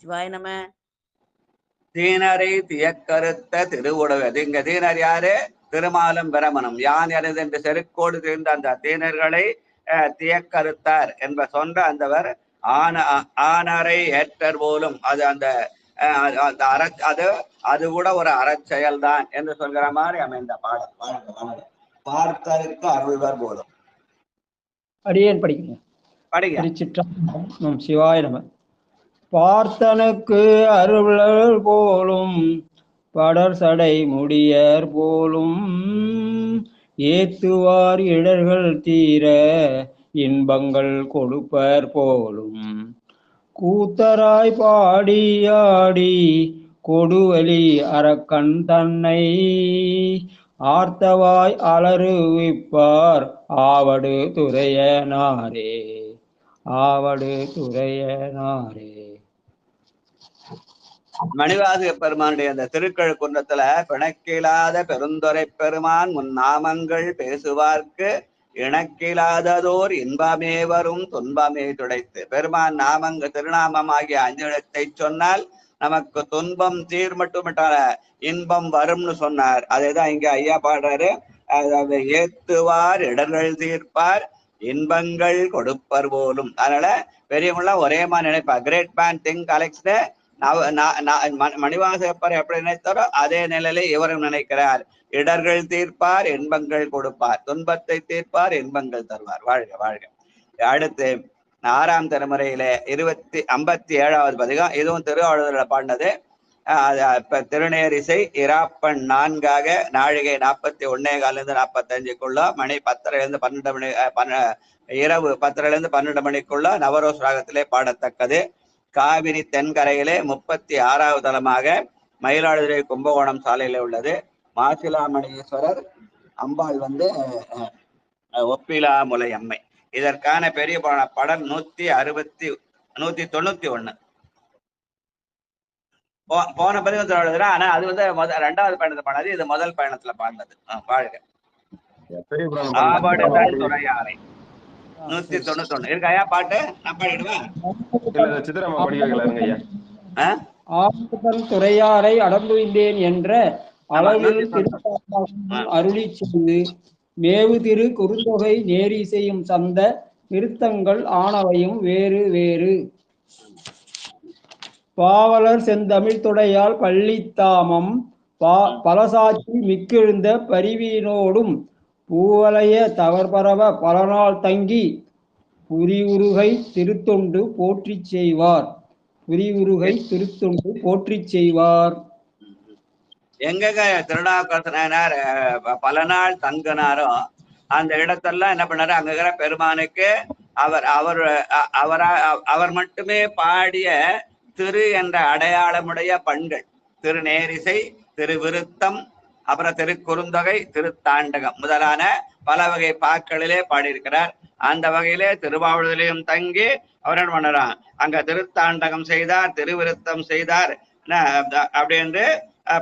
D: சிவாய நம.
E: தீனரை தியக்கருத்த திருவுடையது. இங்க தீனர் யாரு? திருமாலும் பிரமனும். யான் எனது என்று செருக்கோடு தீர்ந்த அந்த தீனர்களை தியக்கருத்தார் என்ப சொன்ன அந்தவர் ஆனரை ஏற்றர் போலும். அது அந்த அது கூட ஒரு அறச்செயல் தான் என்று சொல்கிற மாதிரி அமைந்த பாடல். பார்த்தருக்கு அருள்வர் போலும்.
B: அடியேன் படிக்கிறேன். திருச்சிற்றம்பலம். சிவாய நம. பார்த்தனுக்கு அருளர் போலும் படர் சடை முடியர் போலும் ஏத்துவார் இடர்கள் தீர இன்பங்கள் கொடுப்பர் போலும் கூத்தராய் பாடியாடி கொடுவலி அரக்கன் தன்னை ஆர்த்தவாய் அலறுவிப்பார் ஆவடு துறையனாரே. ஆவடு துறையனாரே.
E: மணிவாசக பெருமானுடைய அந்த திருக்கழுக்குன்றத்துல பிணக்கிலாத பெருந்துரை பெருமான் முன் நாமங்கள் பேசுவார்க்கு இணக்கிலாததோர் இன்பமே வரும் துன்பமே துடைத்து. பெருமான் திருநாமம் ஆகிய 5 எழுத்தை சொன்னால் நமக்கு துன்பம் தீர் மட்டுமட்டால இன்பம் வரும்னு சொன்னார். அதேதான் இங்க ஐயா பாடுறாரு. அதாவது ஏத்துவார் இடர்கள் தீர்ப்பார் இன்பங்கள் கொடுப்பர் போலும். அதனால பெரியவங்களாம் ஒரே மாதிரி நினைப்பார். Great men think alike. Manivasagappar எப்படி நினைத்தாரோ அதே நிலையில இவரும் நினைக்கிறார். இடர்கள் தீர்ப்பார் இன்பங்கள் கொடுப்பார், துன்பத்தை தீர்ப்பார் இன்பங்கள் தருவார். வாழ்க வாழ்க. அடுத்து 6ஆம் திருமுறையிலே 57வது பதிகம். இதுவும் திருவாவடுதுறையில பாடினது. திருநேரிசை இராப்பண் 4ஆக நாழிகை 41:15 45 மணி 10 12 மணி இரவு 10 12 மணிக்குள்ள நவரோஸ் ராகத்திலே பாடத்தக்கது. காவிரி தென்கரையிலே 36வது தலமாக மயிலாடுதுறை கும்பகோணம் சாலையில உள்ளது. மாசிலாமணீஸ்வரர் அம்பாள் ஒப்பிலாமுலை அம்மை. இதற்கான பெரிய படம் 191. போன பதிவு எழுதுறேன். ஆனா அது 2வது பயணத்துல பாடாது, இது முதல் பயணத்துல பாடினது. வாழ்க. ஆவடுதல் துறையாரை 191 இருக்காயா பாட்டு? நான் பாடிடுவேன்.
B: ஆவடுதல் துறையாரை அடம்புகின்றேன் என்ற அளவில் அருளி செய்து மேவு திரு குறுந்தொகை நேரி செய்யும் சந்த நிறுத்தங்கள் ஆனவையும் வேறு வேறு. பாவலர் செந்தமிழ் துடையால் பள்ளித்தாமம் பலசாட்சி மிக்கெழுந்த பரிவினோடும் பூவலைய தவற்பரவ பலநாள் தங்கி புரிவுருகை திருத்தொண்டு போற்றி செய்வார். புரிவுருகை திருத்தொண்டு போற்றி செய்வார்.
E: எங்க திருநாவுக்கரசர் பல நாள் தங்கினாரோ அந்த இடத்தெல்லாம் என்ன பண்ணாரு? அங்க இருக்கிற பெருமானுக்கு அவர் அவர் அவரா அவர் மட்டுமே பாடிய திரு என்ற அடையாளமுடைய பண்கள் திருநேரிசை, திருவிருத்தம், அப்புறம் திருக்குறுந்தொகை, திருத்தாண்டகம் முதலான பல வகை பாக்களிலே பாடியிருக்கிறார். அந்த வகையிலே திருவாவூரிலையும் தங்கி அவர் என்ன பண்ணறான், அங்க திருத்தாண்டகம் செய்தார், திருவிருத்தம் செய்தார் அப்படின்னு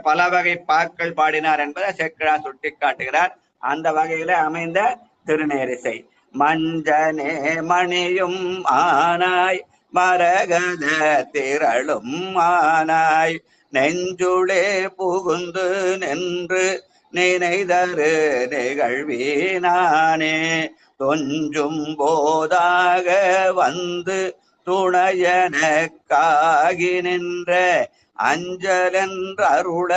E: பல வகை பாக்கள் பாடினார் என்பதை சேக்கிழார் சுட்டி காட்டுகிறார். அந்த வகையில அமைந்த திருநேரிசை. மஞ்சனே மணியும் ஆனாய் மரகத திரளும் ஆனாய் நெஞ்சுளே புகுந்து நின்று நினைதரு நிகழ்வீனானே தொஞ்சும் போதாக வந்து துணையனக்காகி நின்ற அஞ்சலென்றருள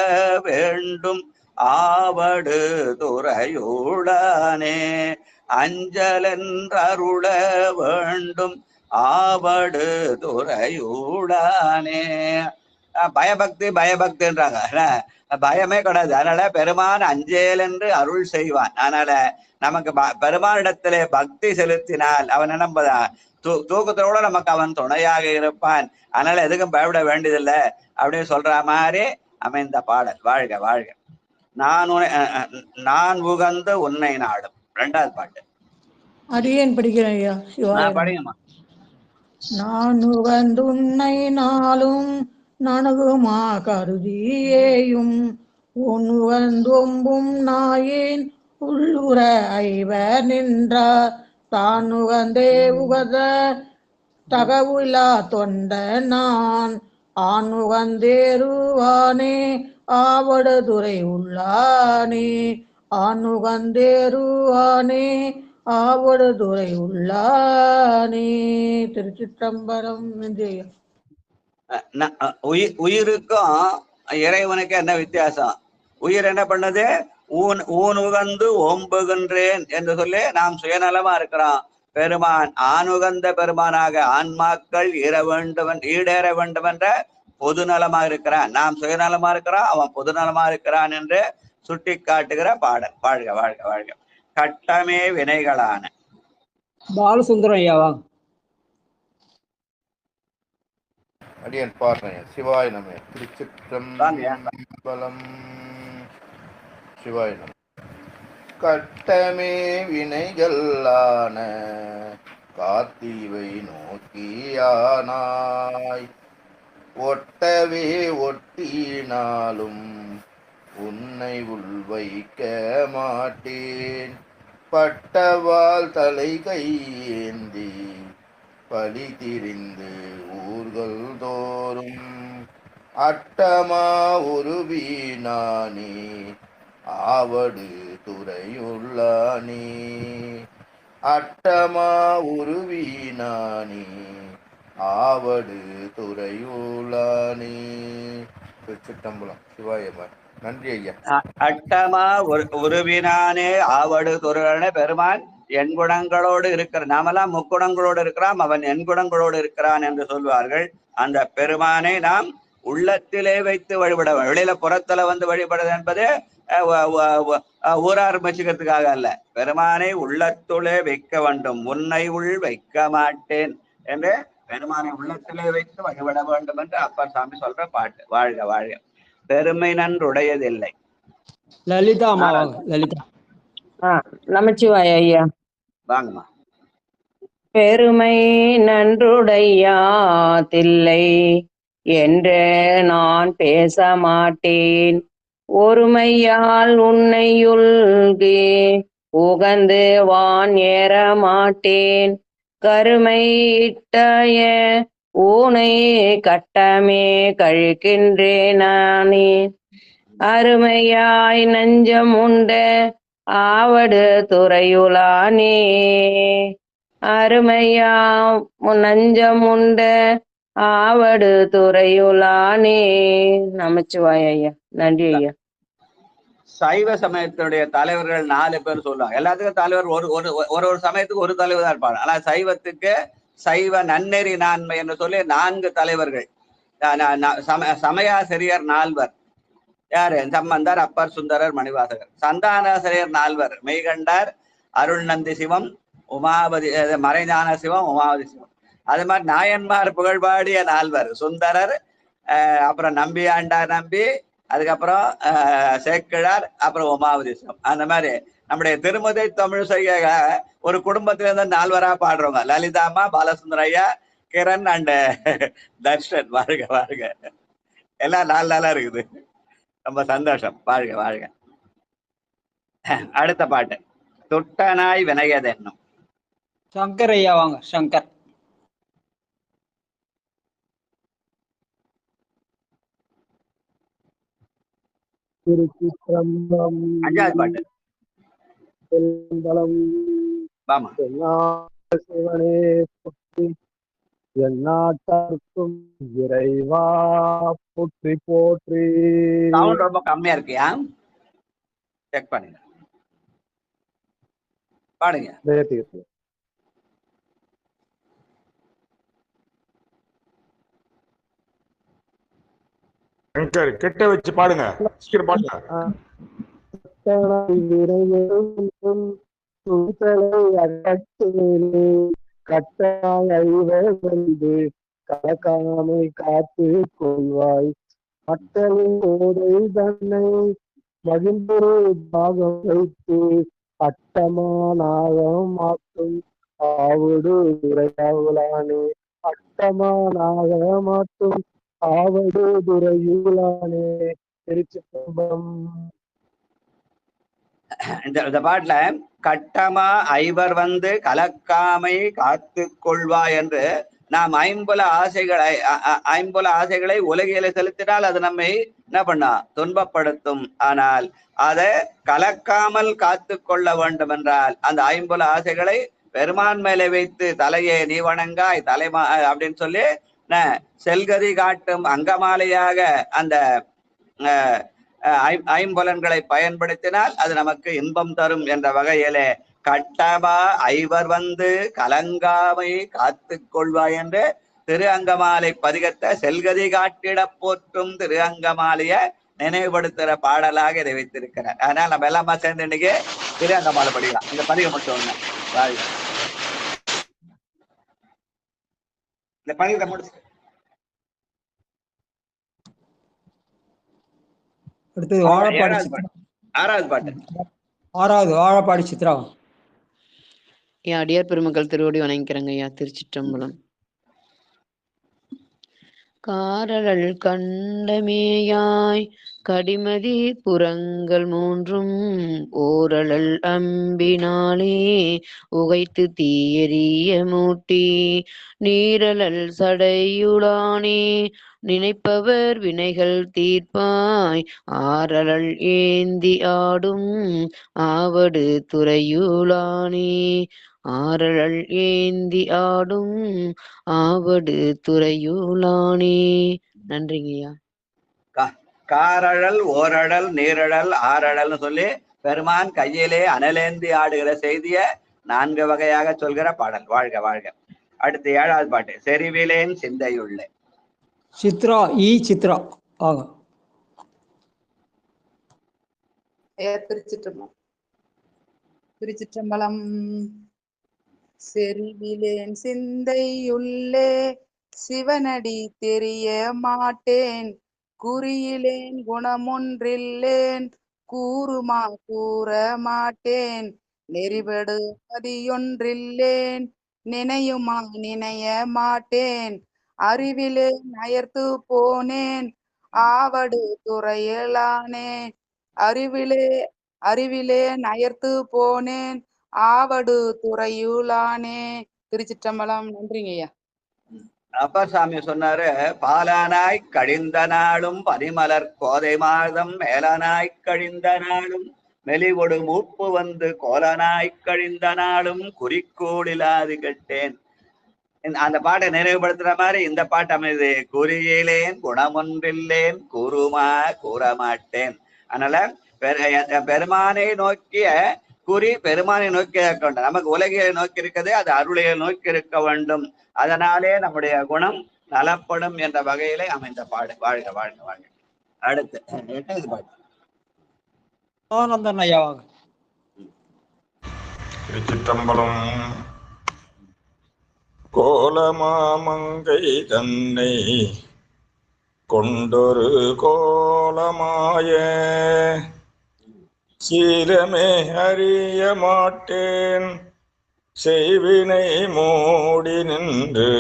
E: வேண்டும் ஆவடு துறையுளானே அஞ்சலென்றருள வேண்டும் ஆவடு துறையுளானே. பயபக்தி பயபக்தின்றாங்க, பயமே கிடையாது. அதனால பெருமான் அஞ்சேல் என்று அருள் செய்வான். அதனால நமக்கு பெருமானிடத்திலே பக்தி செலுத்தினால் அவன் என்ன தூக்கத்தோட நமக்கு அவன் துணையாக இருப்பான். அதனால எதுக்கும் பயப்பட வேண்டியதில்லை அப்படின்னு சொல்ற மாதிரி அமைந்த பாடல். வாழ்க வாழ்க. நான் உகந்த உன்னை நாடும். 2வது பாட்டு
C: அடியேன் படிக்கிறேன் ஐயா.
E: படிங்கம்மா.
C: நான் உகந்து உன்னை நாளும் நனகுமா கருதியேயும் உன் உகந்தொம்பும் நாயேன் உள்ளுர ஐவர் நின்றார் தான் உகந்தே உகத தகவுலா தொண்ட நான் ஆண் உகந்தேருவானே ஆவடுதுறை உள்ளானே ஆண் உகந்தேருவானே ஆவடுதுறை உள்ளானே. திருச்சிற்றம்பலம்.
E: உயிருக்கும் இறைவனுக்கு என்ன வித்தியாசம்? உயிர் என்ன பண்ணது? ஊன் உகந்து ஓம்புகின்றேன் என்று சொல்லி நாம் சுயநலமா இருக்கிறோம். பெருமான் ஆணுகந்த பெருமானாக ஆன்மாக்கள் ஈடேற வேண்டும் என்ற பொது நலமா இருக்கிறான். நாம் சுயநலமா இருக்கிறோம், அவன் பொது நலமா இருக்கிறான் என்று சுட்டி காட்டுகிற பாடல். வாழ்க வாழ்க வாழ்க. கட்டமே வினைகளான.
B: பாலசுந்தரம் ஐயாவா?
K: அடியன் பாடுறேன். சிவாய் நம. திருச்சிற்றம்பலம். சிவாய் நம. கட்டமே வினைகளான காத்தீவை நோக்கியானாய் ஒட்டவே ஒட்டினாலும் உன்னை உள்வைக்க மாட்டேன் பட்டவால் தலை கையேந்தி பலி திரிந்து ஊர்கள் தோறும் அட்டமா உருவினானே ஆவடு துறையுள்ளானே அட்டமா உருவினானே ஆவடு துறையுள்ளானே. திருச்சிற்றம்பலம். சிவாயம்மா. நன்றி ஐயா.
E: அட்டமா உருவினானே ஆவடு துறையுள்ளானே. பெருமான் எண்குணங்களோடு இருக்கிற, நாமெல்லாம் முக்குணங்களோடு இருக்கிறான், அவன் எண்குணங்களோடு இருக்கிறான் என்று சொல்வார்கள். அந்த பெருமானை நாம் உள்ளத்திலே வைத்து வழிபட, வெளியில புறத்துல வந்து வழிபடுறது என்பது ஊரார் வச்சுக்கிறதுக்காக அல்ல. பெருமானை உள்ளத்துள்ளே வைக்க வேண்டும். உன்னை உள் வைக்க மாட்டேன் என்று பெருமானை உள்ளத்திலே வைத்து வழிபட வேண்டும் என்று அப்பர் சாமி சொல்ற பாட்டு. வாழ்க வாழ்க. பெருமை நன்றுடையதில்லை.
B: லலிதா அம்மாவா? லலிதா.
L: நமச்சிவாய ஐயா.
E: வாங்கம்மா.
L: பெருமை நன்றுடையாதில்லை என்று நான் பேச மாட்டேன் ஒருமையால் உன்னையுள்கி உகந்து வான் ஏற மாட்டேன் கருமை இட்டய ஊனை கட்டமே கழிக்கின்றேன் நானே அருமையாய் நஞ்சம் உண்ட ஆவடு துறையுளானே அருமையா நஞ்சம் உண்ட ஆவடு துறையுளானே. நமச்சிவாய ஐயா. நன்றி ஐயா.
E: சைவ சமயத்தினுடைய தலைவர்கள் 4 பேர் சொல்லுவாங்க. எல்லாத்துக்கும் தலைவர் ஒரு சமயத்துக்கு ஒரு தலைவர் தான் இருப்பாங்க. ஆனா சைவத்துக்கு சைவ நன்னெறி நான்மை என்று சொல்லி 4 தலைவர்கள். சமயாசிரியர் 4 யாரு? சம்பந்தர், அப்பர், சுந்தரர், மணிவாசகர். சந்தானாசிரியர் 4 மெய்கண்டார், அருள் நந்தி சிவம், உமாபதி மறைஞான சிவம் உமாபதி சிவம். அது மாதிரி நாயன்மார் புகழ்பாடிய நால்வர் சுந்தரர், அப்புறம் நம்பியாண்டார் நம்பி, அதுக்கப்புறம் சேக்கிழார், அப்புறம் உமாபதி சிவம். அந்த மாதிரி நம்முடைய திருமுதை தமிழ் செய்ய ஒரு குடும்பத்துல இருந்து 4 பேரா பாடுறவங்க லலிதாமா, பாலசுந்தரையா, கிரண் அண்ட் தர்ஷன். வாழ்க வாழ்க. எல்லாம் 4 நாளா இருக்குது. ரொம்ப சந்தோஷம். வாழ்க வாழ்க. அடுத்த பாட்டு துட்டனாய் வினையதென்னும்.
B: சங்கர் ஐயா வாங்க. சங்கர்.
E: அஞ்சாவது பாட்டு.
M: சிவனே எந்நாட்டார்க்கும் இறைவா போற்றி போற்றி.
E: சவுண்ட் ரொம்ப கம்மியா இருக்கியா? செக் பண்ணுங்க, பாடுங்க.
N: கிட்ட வச்சு பாடுங்க, சீக்கிரம் பாடுங்க.
M: வந்து கலக்காமை காத்து கொள்வாய். மக்களின் ஓதை தன்னை மகிழ்ந்தொரு பாகம் வைத்து அட்டமானாகம் மாற்றும் ஆவடு துறையானே. அட்டமானாக மாற்றும் ஆவடு துறையுளானே. திருச்சிற்றம்பலம்.
E: இந்த பாட்டுல கட்டமா ஐவர் வந்து கலக்காமை காத்து கொள்வா என்று நாம் ஐம்புல ஆசைகளை உலகில செலுத்தினால் அது நம்மை என்ன பண்ணா துன்பப்படுத்தும். ஆனால் அதை கலக்காமல் காத்து கொள்ள வேண்டும் என்றால் அந்த ஐம்புல ஆசைகளை பெருமான் மேலே வைத்து தலையே நீ வணங்காய் தலைமா அப்படின்னு சொல்லி செல்கதி காட்டும் அங்கமாலையாக அந்த ஐம்புலன்களை பயன்படுத்தினால் அது நமக்கு இன்பம் தரும் என்ற வகையிலே கட்டமா ஐவர் வந்து கலங்காமை காத்து கொள்வாய் என்று திரு அங்கமாலை பதிகத்தை செல்கதி காட்டிட போற்றும் திரு அங்கமாலைய நினைவுபடுத்துற பாடலாக இதை வைத்திருக்கிறார். அதனால நம்ம எல்லாமா சேர்ந்து இன்னைக்கு திரு அங்கமாலை படிக்கலாம். இந்த பதிகம் மட்டும் ஒண்ணு இந்த பதிகத்தை முடிச்சு
B: அடுத்தது வாழப்பாடி. ஆறாவது வாழப்பாடி சித்ரா.
O: அடியார் பெருமக்கள் திருவடி வணங்கிக்கிறேங்க ஐயா. திருச்சிற்றம்பலம். காரழல் கண்டமேயாய் கடிமதி புறங்கள் 3 ஓரழல் அம்பினாலே உகைத்து தீயெறிய மூட்டி நீரழல் சடையுளானே நினைப்பவர் வினைகள் தீர்ப்பாய் ஆரழல் ஏந்தி ஆடும் ஆவடு துறையுளானே. ஆரழல் ஏந்தி ஆடும் ஆவடு துறையுளானே. நன்றிங்கய்யா.
E: காரழல், ஓரழல், நீரழல், ஆரழல்னு சொல்லி பெருமான் கையிலே அனலேந்தி ஆடுகிற செய்திய 4 வகையாக சொல்கிற பாடல். வாழ்க வாழ்க. அடுத்து 7வது பாட்டு செறிவிலேன் சிந்தையுள்ளே.
B: சித்ரா சித்ரா ஆக.
P: திருச்சிற்றம்பலம். செறிவிலேன் சிந்தையுள்ளே சிவனடி தெரிய மாட்டேன் குறியிலேன் குணமொன்றில்லேன் கூறுமா கூற மாட்டேன் நெறிபடு மதியொன்றில்லேன் நினையுமா நினைய மாட்டேன் அறிவிலே நயர்த்து போனேன் ஆவடு துறையலானே. அறிவிலே நயர்த்து போனேன் ஆவடு துறையுளானே. திருச்சிற்றம்பலம். நன்றிங்க ஐயா.
E: அப்பர் சாமி சொன்னாரு, பாலானாய் கழிந்த நாளும் பனிமலர் கோதை மாதம் மேலனாய் கழிந்த நாளும் மெலிவொடு மூப்பு வந்து கோலனாய் கழிந்த நாளும் குறிக்கோளிலாது கெட்டேன். அந்த பாட்டை நினைவுபடுத்துற மாதிரி இந்த பாட்டு அமைது. குறியிலேன் குணமொன்றில்லேன் கூறுமா கூற மாட்டேன். அதனால பெருமானை நோக்கிய குறி பெருமானை நோக்கி இருக்க வேண்டும். நமக்கு உலகியை நோக்கி இருக்கிறது, அது அருளையை நோக்கி இருக்க வேண்டும். அதனாலே நம்முடைய குணம் நலப்படும் என்ற வகையிலே அமைந்த பாடு. வாழ்க வாழ்க வாழ்க. அடுத்து 8வது பாட்டு
B: ஆனந்தன் ஐயா வாங்க.
N: திருச்சிற்றம்பலம். கோலமாமங்கை தன்னை கொண்டொரு கோலமாய சீலமே அறிய மாட்டேன் செய்வினை மூடி நின்று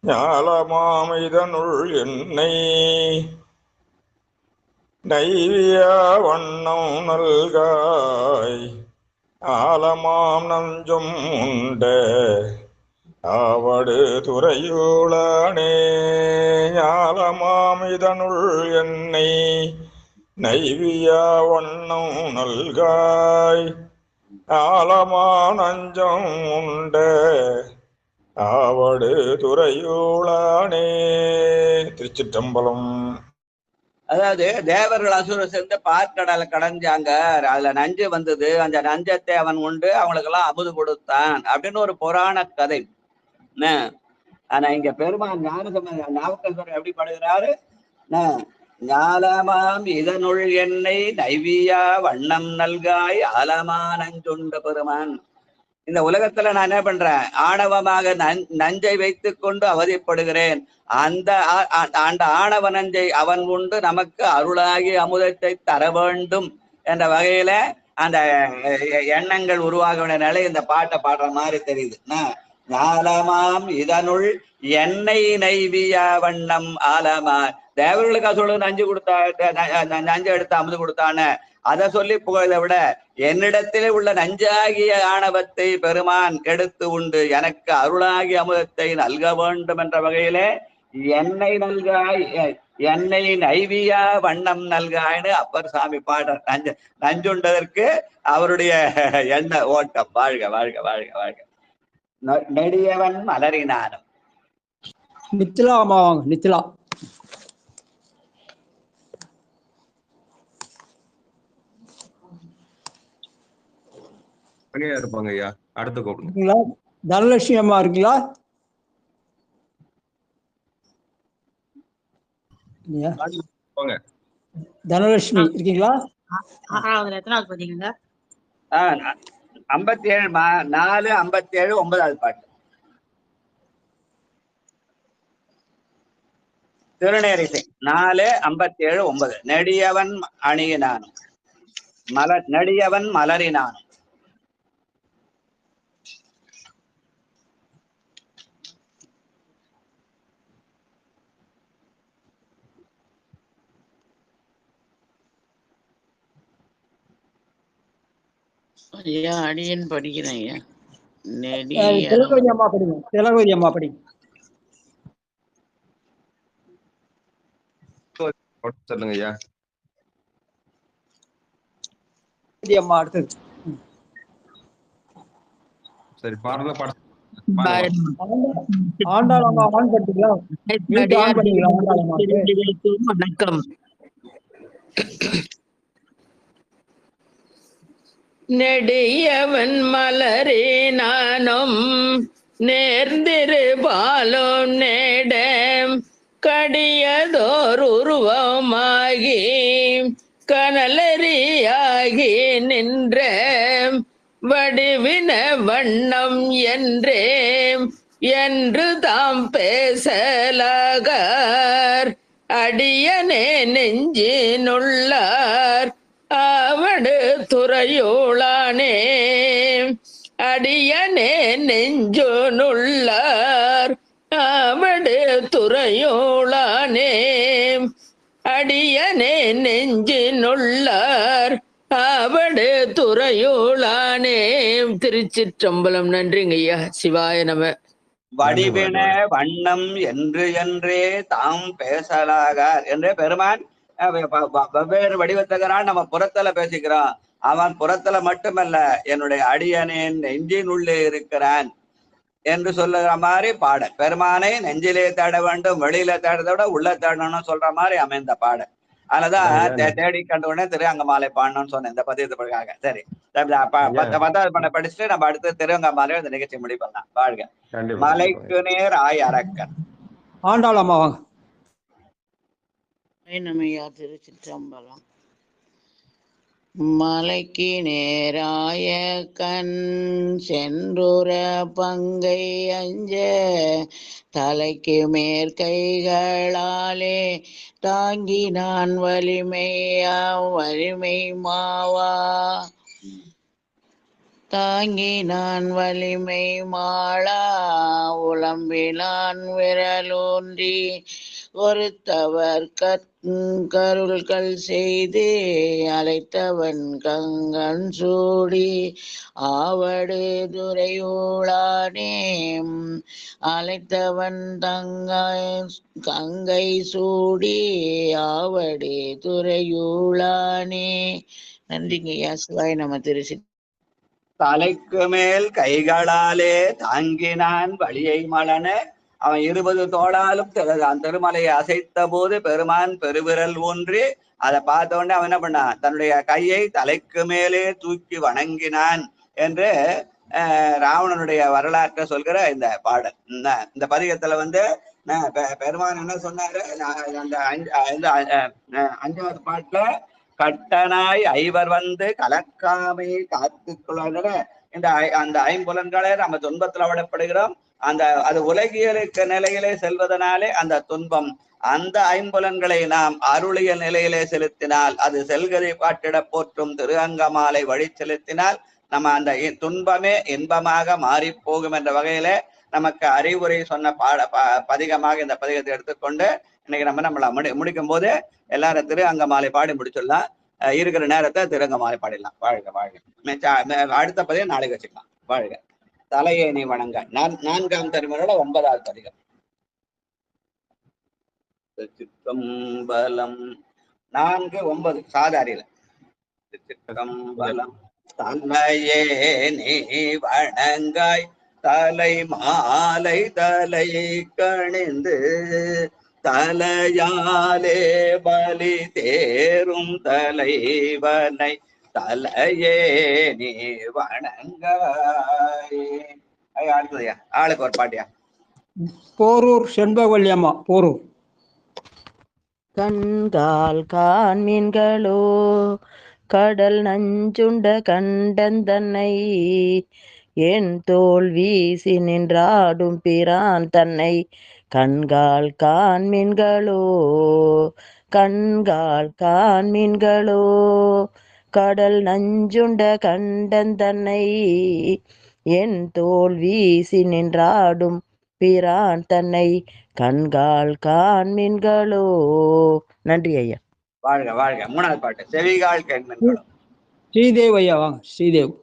N: ஞாலமாம் இதனுள் என்னை நைவியா வண்ணம் நல்காய் ஆலமாம் நஞ்சும் உண்ட ஆவடு துறையுளானே ஞாலமாம் இதனுள் என்னை நைவியா வண்ணம் நல்காய் ஆலமா நஞ்சம் உண்ட ஆவடு துறையுளானே. திருச்சிற்றம்பலம்.
E: அதாவது தேவர்கள் அசுர சேர்ந்து பார்க்கடலை கடைஞ்சாங்க, அதுல நஞ்சு வந்தது, அந்த நஞ்சத்தை அவன் உண்டு அவங்களுக்கு எல்லாம் அமுது கொடுத்தான் அப்படின்னு ஒரு புராண கதை. ஆனா இங்க பெருமான் ஞாபகம் எப்படி படுகிறாரு? ஞாலமாம் இதனுள் என்னை நைவியா வண்ணம் நல்காய் ஆலமா நஞ்சுண்ட பெருமான். இந்த உலகத்துல நான் என்ன பண்றேன்? ஆணவமாக நஞ்சை வைத்துக் கொண்டு அவதிப்படுகிறேன். அந்த ஆணவ நஞ்சை அவன் உண்டு நமக்கு அருளாகி அமுதத்தை தர வேண்டும் என்ற வகையில அந்த எண்ணங்கள் உருவாக வேண்டிய நிலை இந்த பாட்டை பாடுற மாதிரி தெரியுது. ஞாலமாம் இதனுள் என்னை நைவியா வண்ணம் ஆலமா. தேவர்களுக்கு சொல்லு நஞ்சு கொடுத்தா, நஞ்சு எடுத்து அமுது கொடுத்தான்னு அதை சொல்லி புகழதை விட என்னிடத்திலே உள்ள நஞ்சாகிய ஆணவத்தை பெருமான் கெடுத்து உண்டு எனக்கு அருளாகி அமுதத்தை நல்க வேண்டும் என்ற வகையிலே என்னை நல்காய், என்னை நைவியா வண்ணம் நல்காய்னு அப்பர் சாமி பாடுற. நஞ்சுண்டதற்கு அவருடைய எண்ண ஓட்டம். வாழ்க வாழ்க வாழ்க வாழ்க. நெடியவன் மலரினானும்.
B: நித்திலா அம்மா வாங்க. நித்திலா
A: இருப்பாங்க ஐயா. அடுத்த கூப்பிடுங்க.
B: தனலட்சுமி அம்மா இருக்கீங்களா? தனலட்சுமி இருக்கீங்களா?
E: 57 4 57 9வது பாட்டு. திருநேரிசை 4 57 9. நெடியவன் அணியினானும் நெடியவன் மலரினானும்.
Q: ஐயா அடியன் படிக்கிறேன் ஐயா.
B: திலகவதி அம்மா படிங்க. திலகவதி அம்மா படிங்க.
A: சொல்லுங்க ஐயா.
B: அம்மா அடுத்தது.
A: சரி பாடல பாட.
B: ஆண்டாள் அம்மா ஆன் பண்ணிட்டீங்களா?
Q: வணக்கம். நெடியவன் மலரே நானும் நேர்ந்திரு பாலும் நேடம் கடியதோர் உருவமாகி கனலரியாகி நின்ற வடிவின வண்ணம் என்றே என்று தாம் பேசலாகார் அடியனே நெஞ்சினுள்ளார் அவடு துறையுளானே அடியனே நெஞ்சுனுள்ளார் அவடு துறையுளானே அடியனே நெஞ்சினுள்ளார் அவடு துறையுளானே. திருச்சிற்றம்பலம். நன்றிங்க ஐயா. சிவாய நம.
E: வடிவின வண்ணம் என்று என்றே தாம் பேசலாகார் என்றே பெருமான் வெவ்வேறு வடிவத்தகரான். நம்ம புறத்துல பேசிக்கிறோம், அவன் புறத்துல மட்டுமல்ல என்னுடைய அடியனேன் நெஞ்சினுள்ளே இருக்கிறான் என்று சொல்லுகிற மாதிரி பாட. பெருமானை நெஞ்சிலே தேட வேண்டும், வெளியில தேடுறத விட உள்ள தேடணும்னு சொல்ற மாதிரி அமைந்த பாட. அதனாலதான் தேடி கண்ட உடனே திருவங்க மாலை பாடணும்னு சொன்னேன் இந்த பதியத்துக்காக. சரி, 10வது பண்ண படிச்சுட்டு நம்ம அடுத்து திருவங்க மாலையை இந்த நிகழ்ச்சி முடிப்பலாம். வாழ்க. மலைக்கு நேர் ஆய் அரக்கன்.
B: ஆண்டாள் அம்மா வாங்க.
Q: நம்மையா திருச்சிற்றம்பலம்.
R: மலைக்கு நேராய கண் சென்றுற பங்கை அஞ்ச தலைக்கு மேற்கைகளாலே தாங்கி நான் வலிமை மாவா தாங்கி நான் வலிமை மாளா உளம்பிலான் விரலூன்றி ஒருத்தவர் கருள்கள் செய்து அழைத்தவன் கங்கன் சூடி ஆவடு துறையூளானே அழைத்தவன் கங்கை சூடி ஆவடு துறையூளானே. நன்றிங்கய்யா. சிவாய நம. திருச்சி.
E: தலைக்கு மேல் கைகளாலே தாங்கினான் வழியை மலன. அவன் 20 தோளாலும் திருமலையை அசைத்த போது பெருமான் பெருவிரல் ஊன்றி அதை பார்த்த உடனே அவன் என்ன பண்ணான், தன்னுடைய கையை தலைக்கு மேலே தூக்கி வணங்கினான் என்று ராவணனுடைய வரலாற்றை சொல்கிற இந்த பாடல். இந்த பதிகத்துல பெருமான் என்ன சொன்னாரு, அந்த 5வது பாட்டுல கட்டனாய் ஐவர் கலக்காமை காத்துக்கொள்ள அந்த ஐம்புலன்களே நம்ம துன்பத்துல விடப்படுகிறோம். அது உலகியலுக்கு நிலையிலே செல்வதனாலே அந்த துன்பம், அந்த ஐம்புலன்களை நாம் அருளிய நிலையிலே செலுத்தினால், அது செல்கதை பாட்டிட போற்றும் திரு அங்கமாலை வழி செலுத்தினால் நம்ம அந்த துன்பமே இன்பமாக மாறி போகும் என்ற வகையில நமக்கு அறிவுரை சொன்ன பதிகமாக இந்த பதிகத்தை எடுத்துக்கொண்டு இன்னைக்கு நம்மள முடிக்கும் போது எல்லாரும் திரு அங்கமாலை பாடி முடிச்சிடலாம். இருக்கிற நேரத்தை திரு அங்கமாலை பாடிடலாம். வாழ்க வாழ்க. அடுத்த பதிகம் நாளைக்கு வச்சுக்கலாம். வாழ்க. தலையை நீ வணங்க. 4ஆம் திருமுறையோட 9வது பதிகம். சிற்றம்பலம் 4-9 சாதாரியில. சிற்றம்பலம் தன்னையே நீ வணங்காய் தலை மாலை தலை கணிந்து தலையாலே பலி தேரும் தலைவனை தலையே நீ வணங்காய். அடுத்ததையா ஆளுக்கு ஒரு பாட்டியா.
B: போரூர் செண்பகவல்லி அம்மா. போரூர்.
I: கண்கால் காண்மீன்களோ கடல் நஞ்சுண்ட கண்டந்தன்னை என் தோல் வீசி நின்றாடும் பிரான் தன்னை கண்கால் காண்மீன்களோ கண்கால் காண்மீன்களோ கடல் நஞ்சுண்ட கண்டந்தன்னை என் தோல் வீசி நின்றாடும் பிரான் தன்னை கண்கால் காண்மீன்களோ. நன்றி ஐயா.
E: வாழ்க வாழ்க. 3வது பாட்டு செவிகால் கேண்மீன்களோ.
B: ஸ்ரீதேவ் ஐயா வாங்க. ஸ்ரீதேவ்.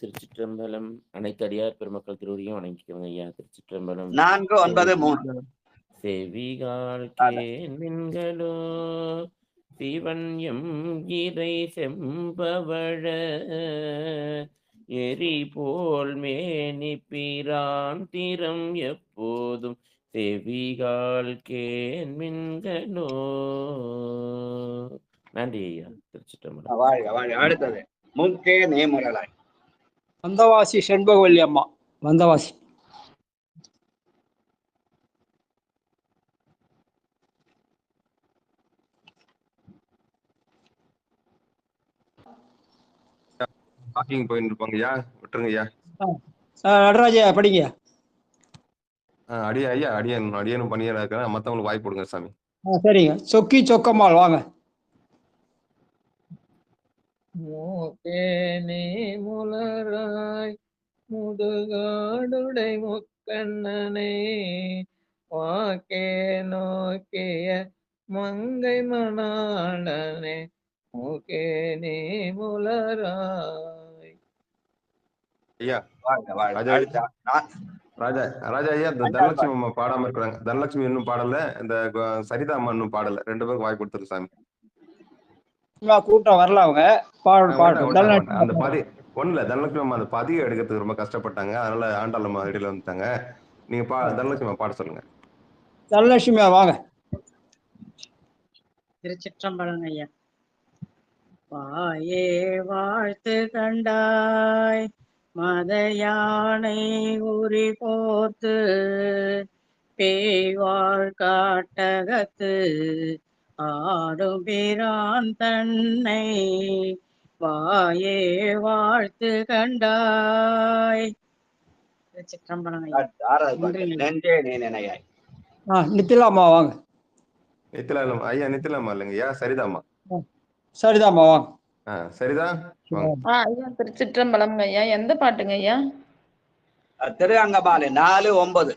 S: திருச்சிற்றம்பலம். அனைத்து அடியார் பெருமக்கள் திருவடியும் வணங்கிக்கோங்க ஐயா. திருச்சிற்றம்பலம்.
E: 4-9-3
S: செவிகால் கேண்மீன்களோ சிவன் எம் இறை செம்பவழ எரி போல் மேனி பிரான் திறம் எப்போதும் செவிகால் கேண்மீன்களோ. நன்றி ஐயா. திருச்சிற்றம்பலம்.
E: வாழ்க வாழ்க. அடுத்தது முக்கே நேமுரலாய்.
B: வந்தவாசி செண்பகவல்லி அம்மா. வந்தவாசி.
A: வாக்கிங் போயிட்டு இருப்பாங்க ஐயா, விட்டுருங்க ஐயா.
B: நடராஜா படிங்க.
A: அடியா ஐயா, அடியனும் பண்ணியா இருக்கிறேன். மற்றவங்களுக்கு வாய்ப்பு கொடுங்க சாமி.
B: சரிங்க. சொக்கி சொக்கம்மாள் வாங்க.
H: மூக்கேனே முலராய் முதுகாடுடை முக்கண்ணனை வாக்கே நோக்கிய மங்கை மணாளனே மூக்கேனே முலராய்.
A: ஐயா ராஜா ஐயா, இந்த தனலட்சுமி அம்மா பாடாம இருக்கிறாங்க. தனலட்சுமி இன்னும் பாடல, இந்த சரிதா அம்மா இன்னும் பாடல. 2 பேருக்கு வாய்ப்பு கொடுத்துரு சாமி.
B: கூட்டம் வரல அவங்க.
A: அந்த பதி ஒண்ணுல தனலட்சுமி அம்மா அந்த பதியை எடுக்கிறதுக்கு ரொம்ப கஷ்டப்பட்டாங்க. அதனால ஆண்டாள் அம்மா இடையில வந்துட்டாங்க. நீங்க தனலட்சுமி அம்மா பாட சொல்லுங்க.
B: தனலட்சுமி வாங்க.
T: திருச்சிற்றம்பலம் ஐயா. வாயே வாழ்த்து கண்டாய் மத யானை உரி போர்த்து பேய்வாழ் காட்டகத்து ஆடும் பிரான் தன்னை வாயே வாழ்த்து கண்டாய். சிற்றம்பலம் ஐயா.
E: ஆறாவது பாட்டு நெஞ்சே நீ நினையாய்.
B: நித்திலாமா வாங்க.
A: நித்திலாமா ஐயா, நித்திலாமா இல்லைங்க ஐயா, சரிதாமா.
B: சரிதாமா வாங்க.
A: சரிதான்.
S: ஐயா திருச்சிற்றம்பலம் ஐயா. எந்த பாட்டுங்க ஐயா?
E: திரு அங்கமாலை 4-9.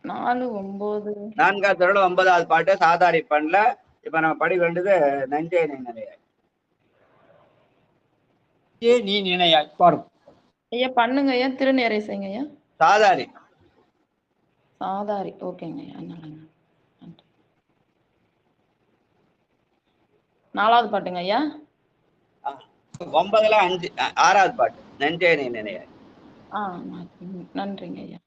S: 4-9.
E: 4ஆம் திருவிழா 9வது பாட்டு சாதாரி பண்ணல. இப்ப நம்ம படி வேண்டியது நெஞ்சே நீ நினையாய்.
B: நீ நினையாய் பாடும்
S: ஐயா. பண்ணுங்க ஐயா. திருநேரை செய்யுங்க ஐயா.
E: சாதாரி.
S: சாதாரி. ஓகேங்க ஐயா. 4வது பாட்டுங்க ஐயா.
E: 9ல 5 6வது பாட்டு நெஞ்சே நீ நினையாய்.
S: நன்றிங்க ஐயா.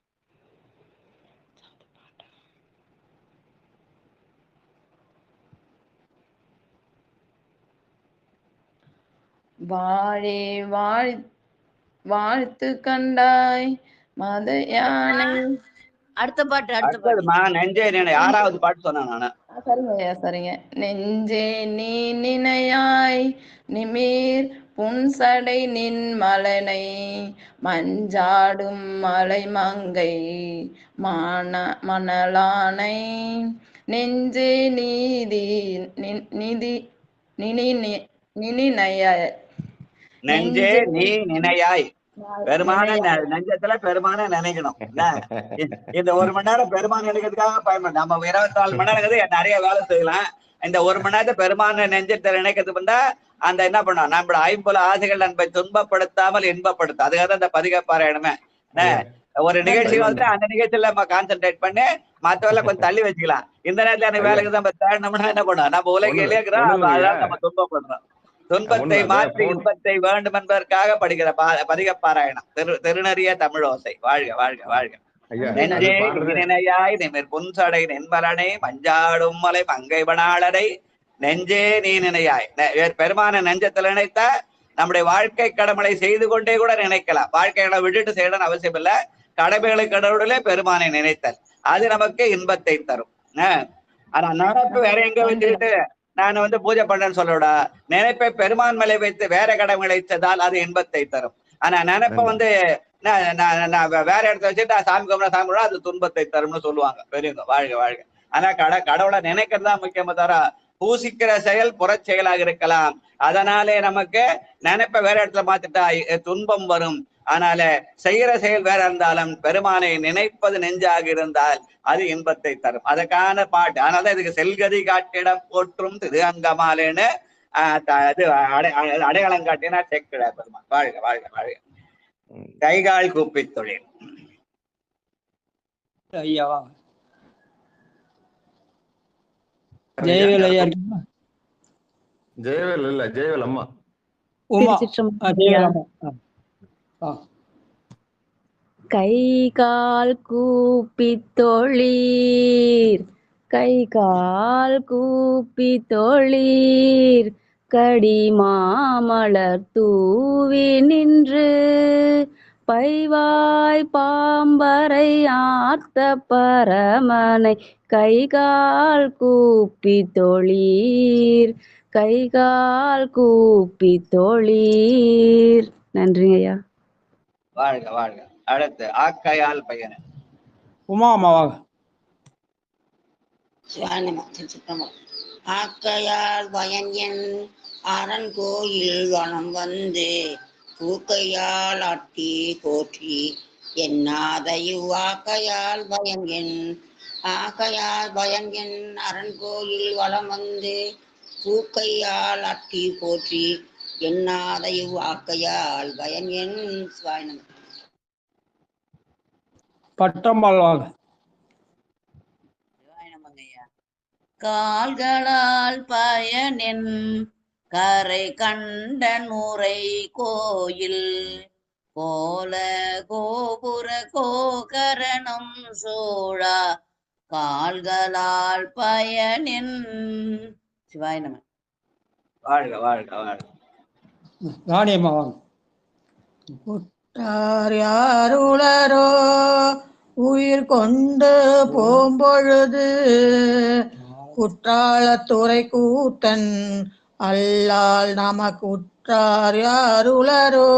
S: வாழே வாழ்த்து கண்டாய் மத யானை.
D: அடுத்த பாட்டு
E: நெஞ்சே நினை. 6வது பாட்டு சொன்னேன் நானு.
S: சரிங்க ஐயா. சரிங்க. நெஞ்சே நீ நினையாய் நிமிர் புன்சடை நின் மலனை மஞ்சாடும் மலை மங்கை மணலானை நெஞ்சே நீதி நிதி நினையாய்.
E: நெஞ்சே நீ நினையாய். பெருமான நெஞ்சத்துல பெருமான நினைக்கணும். இந்த 1 மணி நேரம் பெருமான நினைக்கிறதுக்காக பயன்படும். நம்ம 24 மணி நேரம் நிறைய வேலை செய்யலாம். இந்த 1 மணி நேரத்தை பெருமான நெஞ்சத்தை நினைக்கிறது பண்ணா அந்த என்ன பண்ணும், நம்மளோட 50 ஆசைகள் நண்பை துன்பப்படுத்தாமல் இன்பப்படுத்தும். அதுக்காக தான் இந்த பதிக பாராயணமே. ஒரு நிகழ்ச்சி வந்து அந்த நிகழ்ச்சியில நம்ம கான்சென்ட்ரேட் பண்ணி மற்றவெல்லாம் கொஞ்சம் தள்ளி வச்சுக்கலாம். இந்த நேரத்துல எனக்கு வேலைக்கு நம்ம தேடணும்னா என்ன பண்ணுவோம், நம்ம உலகிலே இருக்கிறோம், அதனால நம்ம துன்பப்படுறோம். துன்பத்தை மாற்றி இன்பத்தை வேண்டும் என்பதற்காக படிக்கிற பதிக பாராயணம் திருநறிய தமிழோசை. வாழ்க வாழ்க வாழ்க. நெஞ்சே நினையாய் நிமிர் புன்சடை நென்மலனை மஞ்சாடும் மலை மங்கை பணாளனை நெஞ்சே நீ நினையாய். பெருமான நெஞ்சத்தில் நினைத்தா நம்முடைய வாழ்க்கை கடமைகளை செய்து கொண்டே கூட நினைக்கலாம். வாழ்க்கைகளை விட்டுட்டு செய்யணும்னு அவசியம் இல்லை. கடமைகளை கடவுளே பெருமானை நினைத்தல் அது நமக்கு இன்பத்தை தரும். ஆனா நினைப்பு வேற எங்க வச்சுக்கிட்டு நான் வந்து பூஜை பண்றேன்னு சொல்லக்கூடா. நினைப்பை பெருமான் மேலே வைத்து வேற கடமைகளை செய்தால் அது இன்பத்தை தரும். ஆனா நினைப்ப வந்து வேற இடத்த வச்சுட்டு சாமி கும்பிட அது துன்பத்தை தரும்னு சொல்லுவாங்க பெரியவங்க. வாழ்க வாழ்க. ஆனா கடவுளை நினைக்கிறதா முக்கியமா தர. பூசிக்கிற செயல் புறச் செயலாக இருக்கலாம். அதனாலே நமக்கு நினைப்ப வேற இடத்துல மாத்திட்டா துன்பம் வரும். ஆனால செய்யற செயல் வேற இருந்தாலும் பெருமானை நினைப்பது நெஞ்சாக இருந்தால் அது இன்பத்தை தரும். அதுக்கான பாட்டு. ஆனால்தான் இதுக்கு செல்கதி காட்டிட போற்றும் திரு அங்கமாலேன்னு அடையாளம் காட்டினா செக்கிட பெருமான். வாழ்க வாழ்க வாழ்க. கைகால் கூப்பி தொழில்.
B: ஐயாவா ஜெயவேல் ஐயா.
A: ஜெயவேல் இல்ல, ஜெயவேல் அம்மா.
U: கை கால் கூப்பி தொழீர் கை கால் கூப்பி தொழீர் கடி மாமலர் தூவி நின்று பைவாய் பாம்பரை ஆர்த்த பரமனை கைகால் கூப்பி தொழீர் கைகால் கூப்பி தொழீர். நன்றி ஐயா.
E: வாழ்க வாழ்க. அடுத்து ஆக்கையால் பையன்
B: உமா அம்மாவாக.
J: ஆக்கையால் பயன் என் அரண் கோயில் வனம் வந்து பூக்கையால் அட்டி போற்றி என்னாதையு ஆக்கையால் பயன் என் ஆக்கையால் பயன் என் அரண் கோயில் வளம் வந்து பூக்கையால் அட்டி போற்றி என்னாதையு ஆக்கையால் பயன் என். சுவாயினம்.
B: பட்டம்மாள்வாக.
D: கால்களால் பயனின் கரை கண்ட நுரை கோயில் கோல கோபுர கோகரணம் சோழா கால்களால் பயனின். சிவாய நம.
E: வாழ்க வாழ்க வாழ்க.
B: ராணியம்மாவாக.
C: யாருளரோ உயிர் கொண்டு போம்பொழுது குற்றாலத்துறை கூத்தன் அல்லால் நமக்கு உற்றார் யாருளரோ.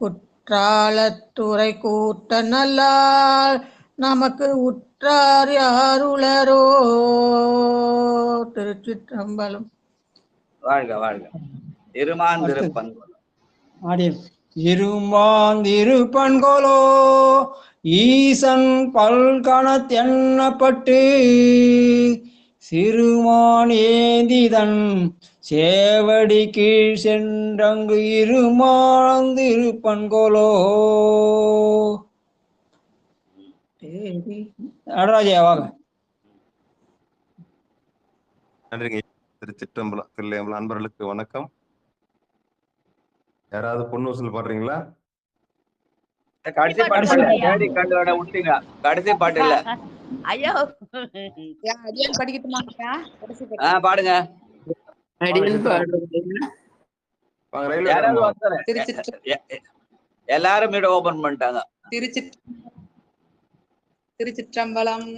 C: குற்றாலத்துறை கூத்தன் அல்லால் நமக்கு உற்றார் யாருளரோ. திருச்சிற்றம்பலம்.
E: வாழ்க வாழ்க. இருமாந்திருப்பன்
B: இருமாந்திருப்பன்கோலோ ஈசன் பல்கணத்தெண்ணப்பட்டு சிறுமான் ஏந்திதன் சேவடி கீழ் சென்றங்கு இருமாந்திருப்பன்கோலோ. நடராஜா வாங்க.
A: நன்றிங்க. திருச்சிற்றம்பலம். தில்லையம்பலம் அன்பர்களுக்கு வணக்கம். யாராவது பொண்ணு வசூல் பாடுறீங்களா?
E: கடைசி பாட்டு தேடி கண்டோட விட்டீங்க. கடைசி பாட்டு இல்ல.
D: ஐயோ
P: அடியான் படிக்கட்டுமா?
E: பாடுங்க. எல்லாரும் வீட ஓபன் பண்ணிட்டாங்க.
P: திருச்சிற்றம்பலம்.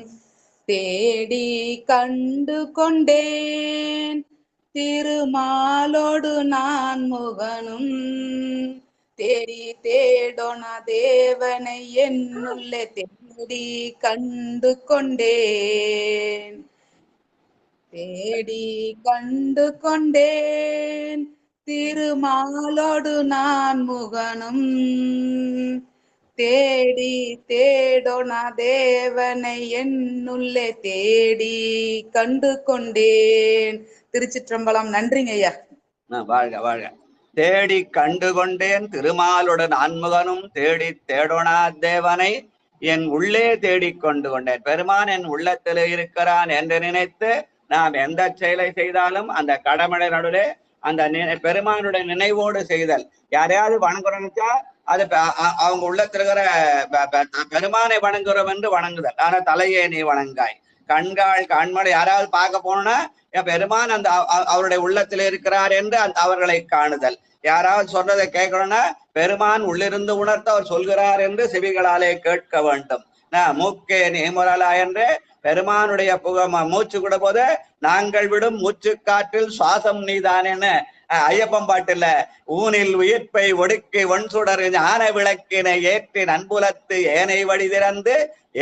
P: தேடி கண்டு கொண்டேன் திருமாலோடு நான் முகனும் தேடி தேடோன தேவனை என்னுள்ளே தேடி கண்டு கொண்டேன். தேடி கண்டு கொண்டேன் திருமாலோடு நான் முகனும் தேடி தேடோன தேவனை என்னுள்ளே தேடி கண்டு கொண்டேன். திருச்சிற்றம்பலம். நன்றிங்க ஐயா.
E: வாழ்க வாழ்க. தேடி கண்டு கொண்டேன் திருமாலுடன் ஆன்முகனும் தேடி தேடோனா தேவனை என் உள்ளே தேடிக் கொண்டு கொண்டேன். பெருமான் என் உள்ளத்திலே இருக்கிறான் என்று நினைத்து நாம் எந்த செயலை செய்தாலும் அந்த கடமடை நடுவே அந்த பெருமானுடைய நினைவோடு செய்தல். யாரையாவது வணங்குறோம்னுச்சா அது அவங்க உள்ளத்துல இருக்கிற பெருமானை வணங்குறோம் என்று வணங்குதல். ஆனா தலையே நீ வணங்காய். கண்கால் கண்மடை யாராவது பார்க்க போனோம்னா பெருமான் அந்த அவருடைய உள்ளத்தில் இருக்கிறார் என்று அவர்களை காணுதல். யாராவது சொல்றதை கேட்கணும்னா பெருமான் உள்ளிருந்து உணர்த்த அவர் சொல்கிறார் என்று செவிகளாலே கேட்க வேண்டும். மூக்கே நீமுரலா என்று பெருமானுடைய மூச்சு கூட போது நாங்கள் விடும் மூச்சு காற்றில் சுவாசம் நீதானேன்னு ஐயப்பன் பாட்டுல ஊனில் உயிர்ப்பை ஒடுக்கி ஒன் சுடர் ஆன விளக்கினை ஏற்றி நன்புலத்து ஏனை வழி திறந்து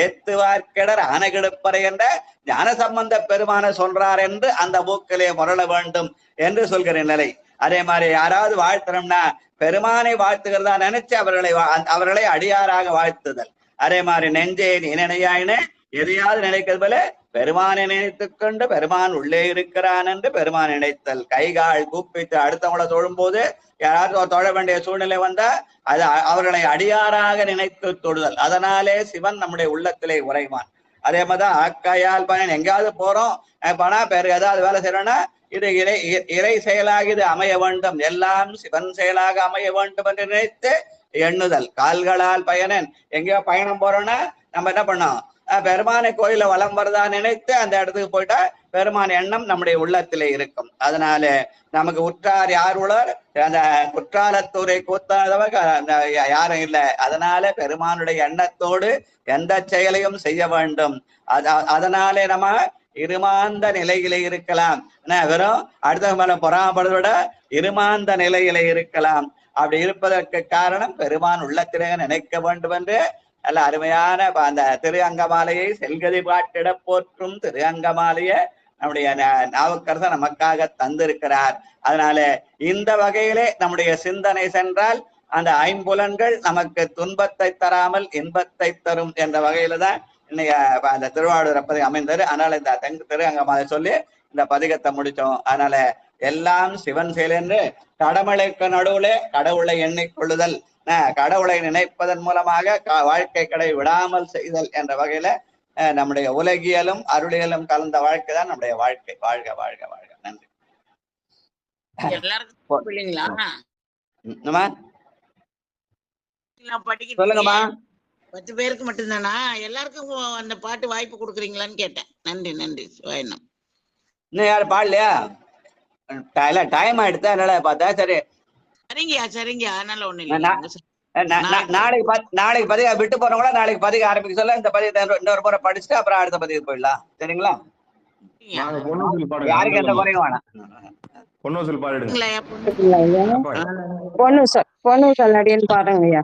E: ஏத்துவார்க்கிடர் ஆனகெடுப்பறை என்ற ஞான சம்பந்த பெருமான சொல்றார் என்று அந்த மூக்கிலே முரள வேண்டும் என்று சொல்கிற நிலை. அதே மாதிரி யாராவது வாழ்த்துறோம்னா பெருமானை வாழ்த்துகிறதா நினைச்சு அவர்களை அடியாராக வாழ்த்துதல். அதே மாதிரி நெஞ்சே நீ நினையாயினே எதையாவது நினைக்கிறது போல பெருமானை நினைத்துக் கொண்டு பெருமான் உள்ளே இருக்கிறான் என்று பெருமான் நினைத்தல். கைகால் கூப்பிட்டு அடுத்தவங்களை தொழும் போது யாராவது தொழ வேண்டிய சூழ்நிலை வந்தா அது அவர்களை அடியாராக நினைத்து தொழுதல். அதனாலே சிவன் நம்முடைய உள்ளத்திலே உறைவான். அதே மாதிரிதான் ஆக்கையால் பயன். எங்கேயாவது போறோம் பணா பேரு ஏதாவது வேலை செய்யறோம்னா இது இறை செயலாக இது அமைய வேண்டும், எல்லாம் சிவன் செயலாக அமைய வேண்டும் என்று நினைத்து எண்ணுதல். கால்களால் பயனன். எங்கேயோ பயணம் போறோம்னா நம்ம என்ன பண்ணோம், பெருமானை கோயில வலம் வரதா நினைத்து அந்த இடத்துக்கு போயிட்டா பெருமான் எண்ணம் நம்முடைய உள்ளத்திலே இருக்கும். அதனால நமக்கு உற்றார் யார் உளர், அந்த குற்றாலத்தூரை கூத்தாதவங்க யாரும் இல்லை. அதனால பெருமானுடைய எண்ணத்தோடு எந்த செயலையும் செய்ய வேண்டும். அதனாலே நம்ம இருமாந்த நிலையிலே இருக்கலாம். வெறும் அடுத்த மேல பொறாமப்படுறத விட இருமாந்த நிலையிலே இருக்கலாம். அப்படி இருப்பதற்கு காரணம் பெருமான் உள்ளத்திலே நினைக்க வேண்டும் என்று நல்ல அருமையான அந்த திரு அங்கமாலையை செல்கதி பாட்டிட போற்றும் திரு அங்கமாலையை நம்முடைய நாவுக்கரசர் நமக்காக தந்திருக்கிறார். அதனால இந்த வகையிலே நம்முடைய சிந்தனை சென்றால் அந்த ஐம்புலன்கள் நமக்கு துன்பத்தை தராமல் இன்பத்தை தரும் என்ற வகையில தான் இன்னைக்கு அந்த திருவாரூர் பதிகம் அமைந்தது. அதனால இந்த திரு அங்கமாலை சொல்லி இந்த பதிகத்தை முடிச்சோம். அதனால எல்லாம் சிவன் செயல் என்று கடமலைக்கு நடுவுல கடவுளை எண்ணிக்கொள்ளுதல், கடவுளை நினைப்பதன் மூலமாக வாழ்க்கை கடை விடாமல் செய்தல் என்ற வகையில நம்முடைய உலகியலும் அருளியலும் கலந்த வாழ்க்கை தான் நம்முடைய வாழ்க்கை. வாழ்க வாழ்க வாழ்க. நன்றி. சொல்லுங்கம்மா.
R: 10 பேருக்கு மட்டும்தானா? எல்லாருக்கும் அந்த பாட்டு வாய்ப்பு கொடுக்குறீங்களான்னு கேட்டேன். நன்றி நன்றி. சிவாயனம்.
E: இன்னும் யாரும் பாடலையா? டைம் ஆயிடுச்சு அதனால பார்த்தா சரி.
R: சரிங்கய்யா சரிங்கய்யா. அதனால ஒண்ணு இல்லை.
E: நாளைக்கு பதிக விட்டு போறவங்களா நாளைக்கு பதிக ஆரம்பிக்க சொல்ல இந்த பதிகத்தை இன்னொரு முறை படிச்சுட்டு அப்புறம் அடுத்த பதிவு போயிடலாம். சரிங்களா?
A: வாங்க பொன்னூசல் பாடுங்க.
E: யாருக்கு எந்த
A: ஆண்டாளம்மா
E: குறையும் வேணாம்.
A: பொன்னூசல் பாடிடுங்க.
L: பொண்ணு சொல்லடின்னு பாருங்க ஐயா.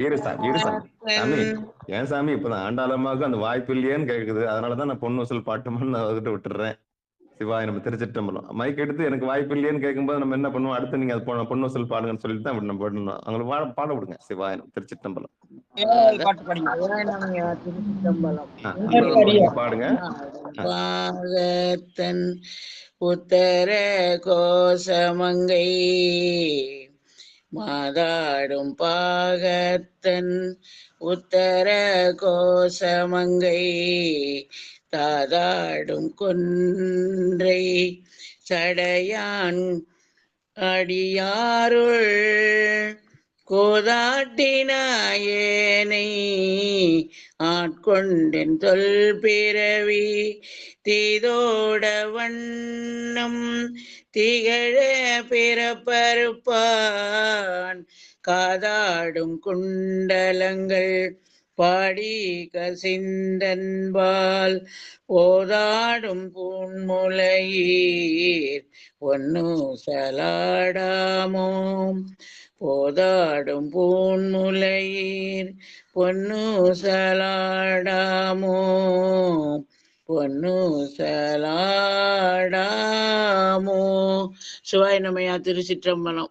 A: இரு சாமி சாமி ஏன் சாமி இப்பதான் ஆண்டாளம்மாவுக்கு அந்த வாய்ப்பு இல்லையேன்னு கேக்குது. அதனாலதான் நான் பொன்னூசல் பாட்டுமான்னு நான் அவர்கிட்ட விட்டுறேன். சிவாய நம்ம திருச்சிற்றம்பலம் மைக் எடுத்து எனக்கு வாய்ப்பு இல்லையேன்னு கேட்கும்போது நம்ம என்ன பண்ணுவோம், அடுத்து நீங்க அது பொன்னூசல் பாடுங்கன்னு சொல்லிட்டு தான் நம்ம பண்ணணும். அவங்களுக்கு பாட விடுங்க. சிவாயனம் திருச்சிற்றம்பலம் பாடுங்க.
R: பாகத்தன் உத்தர கோசமங்கை மாதாடும் பாகத்தன் உத்தர கோசமங்கை தாதாடும் கொன்றை சடையான் அடியாருள் கோதாட்டினாயேனை ஆட்கொண்டென் தொல் பிறவி தீதோட வண்ணம் திகழ பிறப்பறுப்பான் காதாடும் குண்டலங்கள் பாடி கசிந்தன்பால் போதாடும் பூன்முலையீர் ஒன்னு சலாடாமோம் போதாடும் பூன்முலையீர் பொன்னு சலாடாமோ பொன்னு சலாடாமோ. சிவாய நமையா. திருச்சிற்றம்பலம்.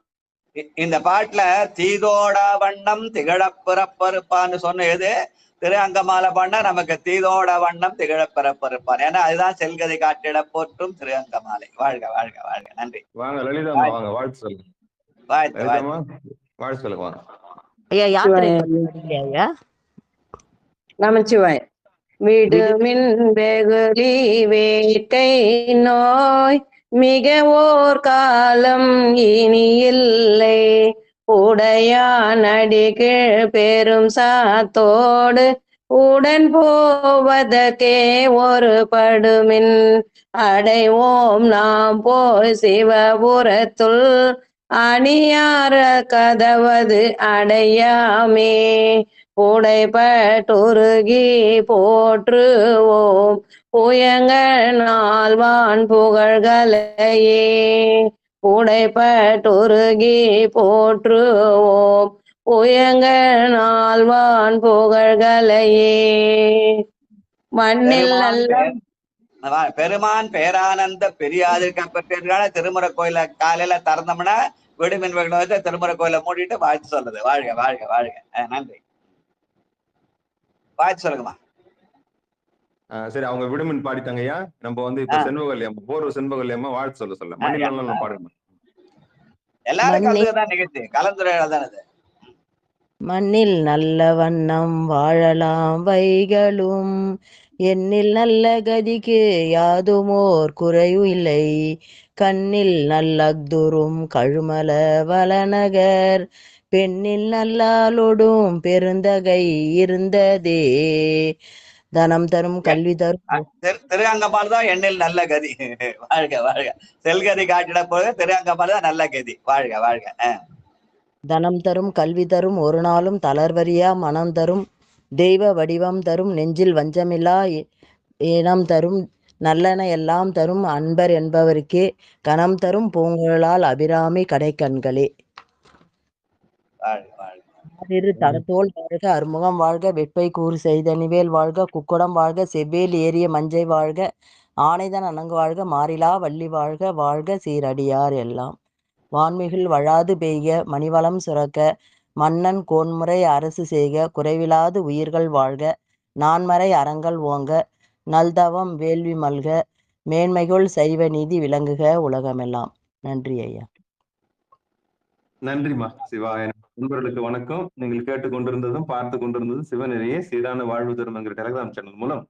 E: இந்த பாட்டுல தீதோட வண்ணம் திகழ பிறப்பறுப்பான்னு சொன்ன எது திரு அங்கமாலை பாடினா நமக்கு தீதோட வண்ணம் திகழ பிறப்பறுப்பான். ஏன்னா அதுதான் செல்கதை காட்டிட போற்றும் திரு அங்கமாலை. வாழ்க வாழ்க வாழ்க. நன்றி.
A: வாங்க லலிதா வாங்க. வாழ்த்து சொல்லுங்க. வாழ்த்து சொல்லுங்க வாங்க.
I: ஐயா யாத்திரை ஐயா.
L: நமச்சிவாய். விடுமின் வெகுளி வேட்டை நோய் மிக ஓர் காலம் இனி இல்லை உடையான் அடிகீழ் பெரும் சாத்தோடு உடன் போவதற்கே ஒரு படுமின் அடைவோம் நாம் போய் சிவபுரத்துள் அணியார கதவது அடையாமே உடைபட்டுருகி போற்றுவோம் புயங்கள் நால்வான் புகழ்களையே உடைபட்டுருகி போற்றுவோம் புயங்கள் நால்வான் புகழ்களையே. மண்ணில் நல்ல
E: பெருமான் பேரானந்த பெரியாதிருக்க பெற்றால திருமுறை கோயில காலையில திறந்தோம்னா விடுமின் வெகுளத்தை திருமுறை கோயில மூடிட்டு வாழ்த்து சொல்றது. வாழ்க வாழ்க வாழ்க. நன்றி. வாழ்த்து சொல்லுங்கம்மா.
A: சரி அவங்க விடுமின் பாடிட்டாங்கய்யா. நம்ம வந்து இப்ப செண்பகல்யம்மா போர்வ செண்பகல்யம்மா வாழ்த்து சொல்ல மண்ணில் பாடுங்க.
E: எல்லாரும் கலந்துதான் நிகழ்ச்சி கலந்துரையாடல் தான் அது.
I: மண்ணில் நல்ல வண்ணம் வாழலாம் வைகளும் எண்ணில் நல்ல கதிக்கு யாதுமோர் குறையும் இல்லை கண்ணில் நல்லதுரும் கழுமல வளநகர் பெண்ணில் நல்லாலோடும் பெருந்தகை இருந்ததே தனம் தரும் கல்வி தரும்
E: திரு அங்கமால் தான் எண்ணில் நல்ல கதி. வாழ்க வாழ்க. செல்கதி காட்டிட போது திரு அங்கமால் தான் நல்ல கதி. வாழ்க வாழ்க.
I: தனம் தரும் கல்வி தரும் ஒரு நாளும் தளர்வரியா மனம் தரும் தெய்வ வடிவம் தரும் நெஞ்சில் வஞ்சமில்லா இனம் தரும் நல்லன எல்லாம் தரும் அன்பர் என்பவருக்கே கணம் தரும் பூங்குழலால் அபிராமி கடைக்கண்களே. தடத்தோல் வாழ்க அறுமுகம் வாழ்க வெப்பை கூறு செய்தனிவேல் வாழ்க குக்குடம் வாழ்க செவ்வேல் ஏறிய மஞ்சை வாழ்க ஆனைதன் அணங்கு வாழ்க மாறிலா வள்ளி வாழ்க வாழ்க சீரடியார் எல்லாம் வான்மிகில் வழாது பெய்க மணிவளம் சுரக்க மன்னன் கோன்முறை அரசு செய்க குறைவிலாது உயிர்கள் வாழ்க நான்மறை அறங்கள் ஓங்க நல்தவம் வேள்வி மல்க மேன்மைகள் சைவ நீதி விளங்குக உலகமெல்லாம். நன்றி ஐயா.
A: நன்றிமா. சிவாய நண்பர்களுக்கு வணக்கம். நீங்கள் கேட்டுக்கொண்டிருந்ததும் பார்த்து கொண்டிருந்ததும் சிவநெறியே சீரான வாழ்வு தரும் என்கிற டெலிகிராம் சேனல் மூலம்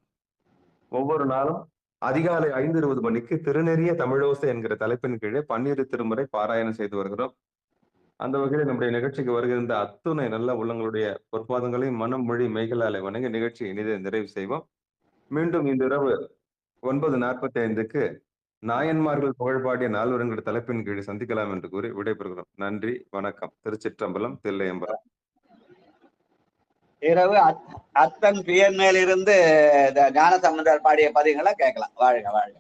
A: ஒவ்வொரு நாளும் அதிகாலை 5:20 மணிக்கு திருநெறிய தமிழோசை என்கிற தலைப்பின் கீழே 12 திருமுறை பாராயணம் செய்து வருகிறோம். அந்த வகையில் நம்முடைய நிகழ்ச்சிக்கு வருகின்ற அத்துணை நல்ல உள்ளங்களுடைய பொற்பாதங்களையும் மனம் மொழி மெய்களாலே வணங்கி நிகழ்ச்சி இனிதை நிறைவு செய்வோம். மீண்டும் இந்த இரவு 9:45க்கு நாயன்மார்கள் புகழ்பாடிய நால்வருங்கிற தலைப்பின் கீழ் சந்திக்கலாம் என்று கூறி விடைபெறுகிறோம். நன்றி வணக்கம். திருச்சிற்றம்பலம் தில்லையம்பலம்.
E: இரவு அத்தன் பியன் மேலிருந்து ஞான சம்பந்தர் பாடிய பதிகளை கேட்கலாம். வாழ்க வாழ்க.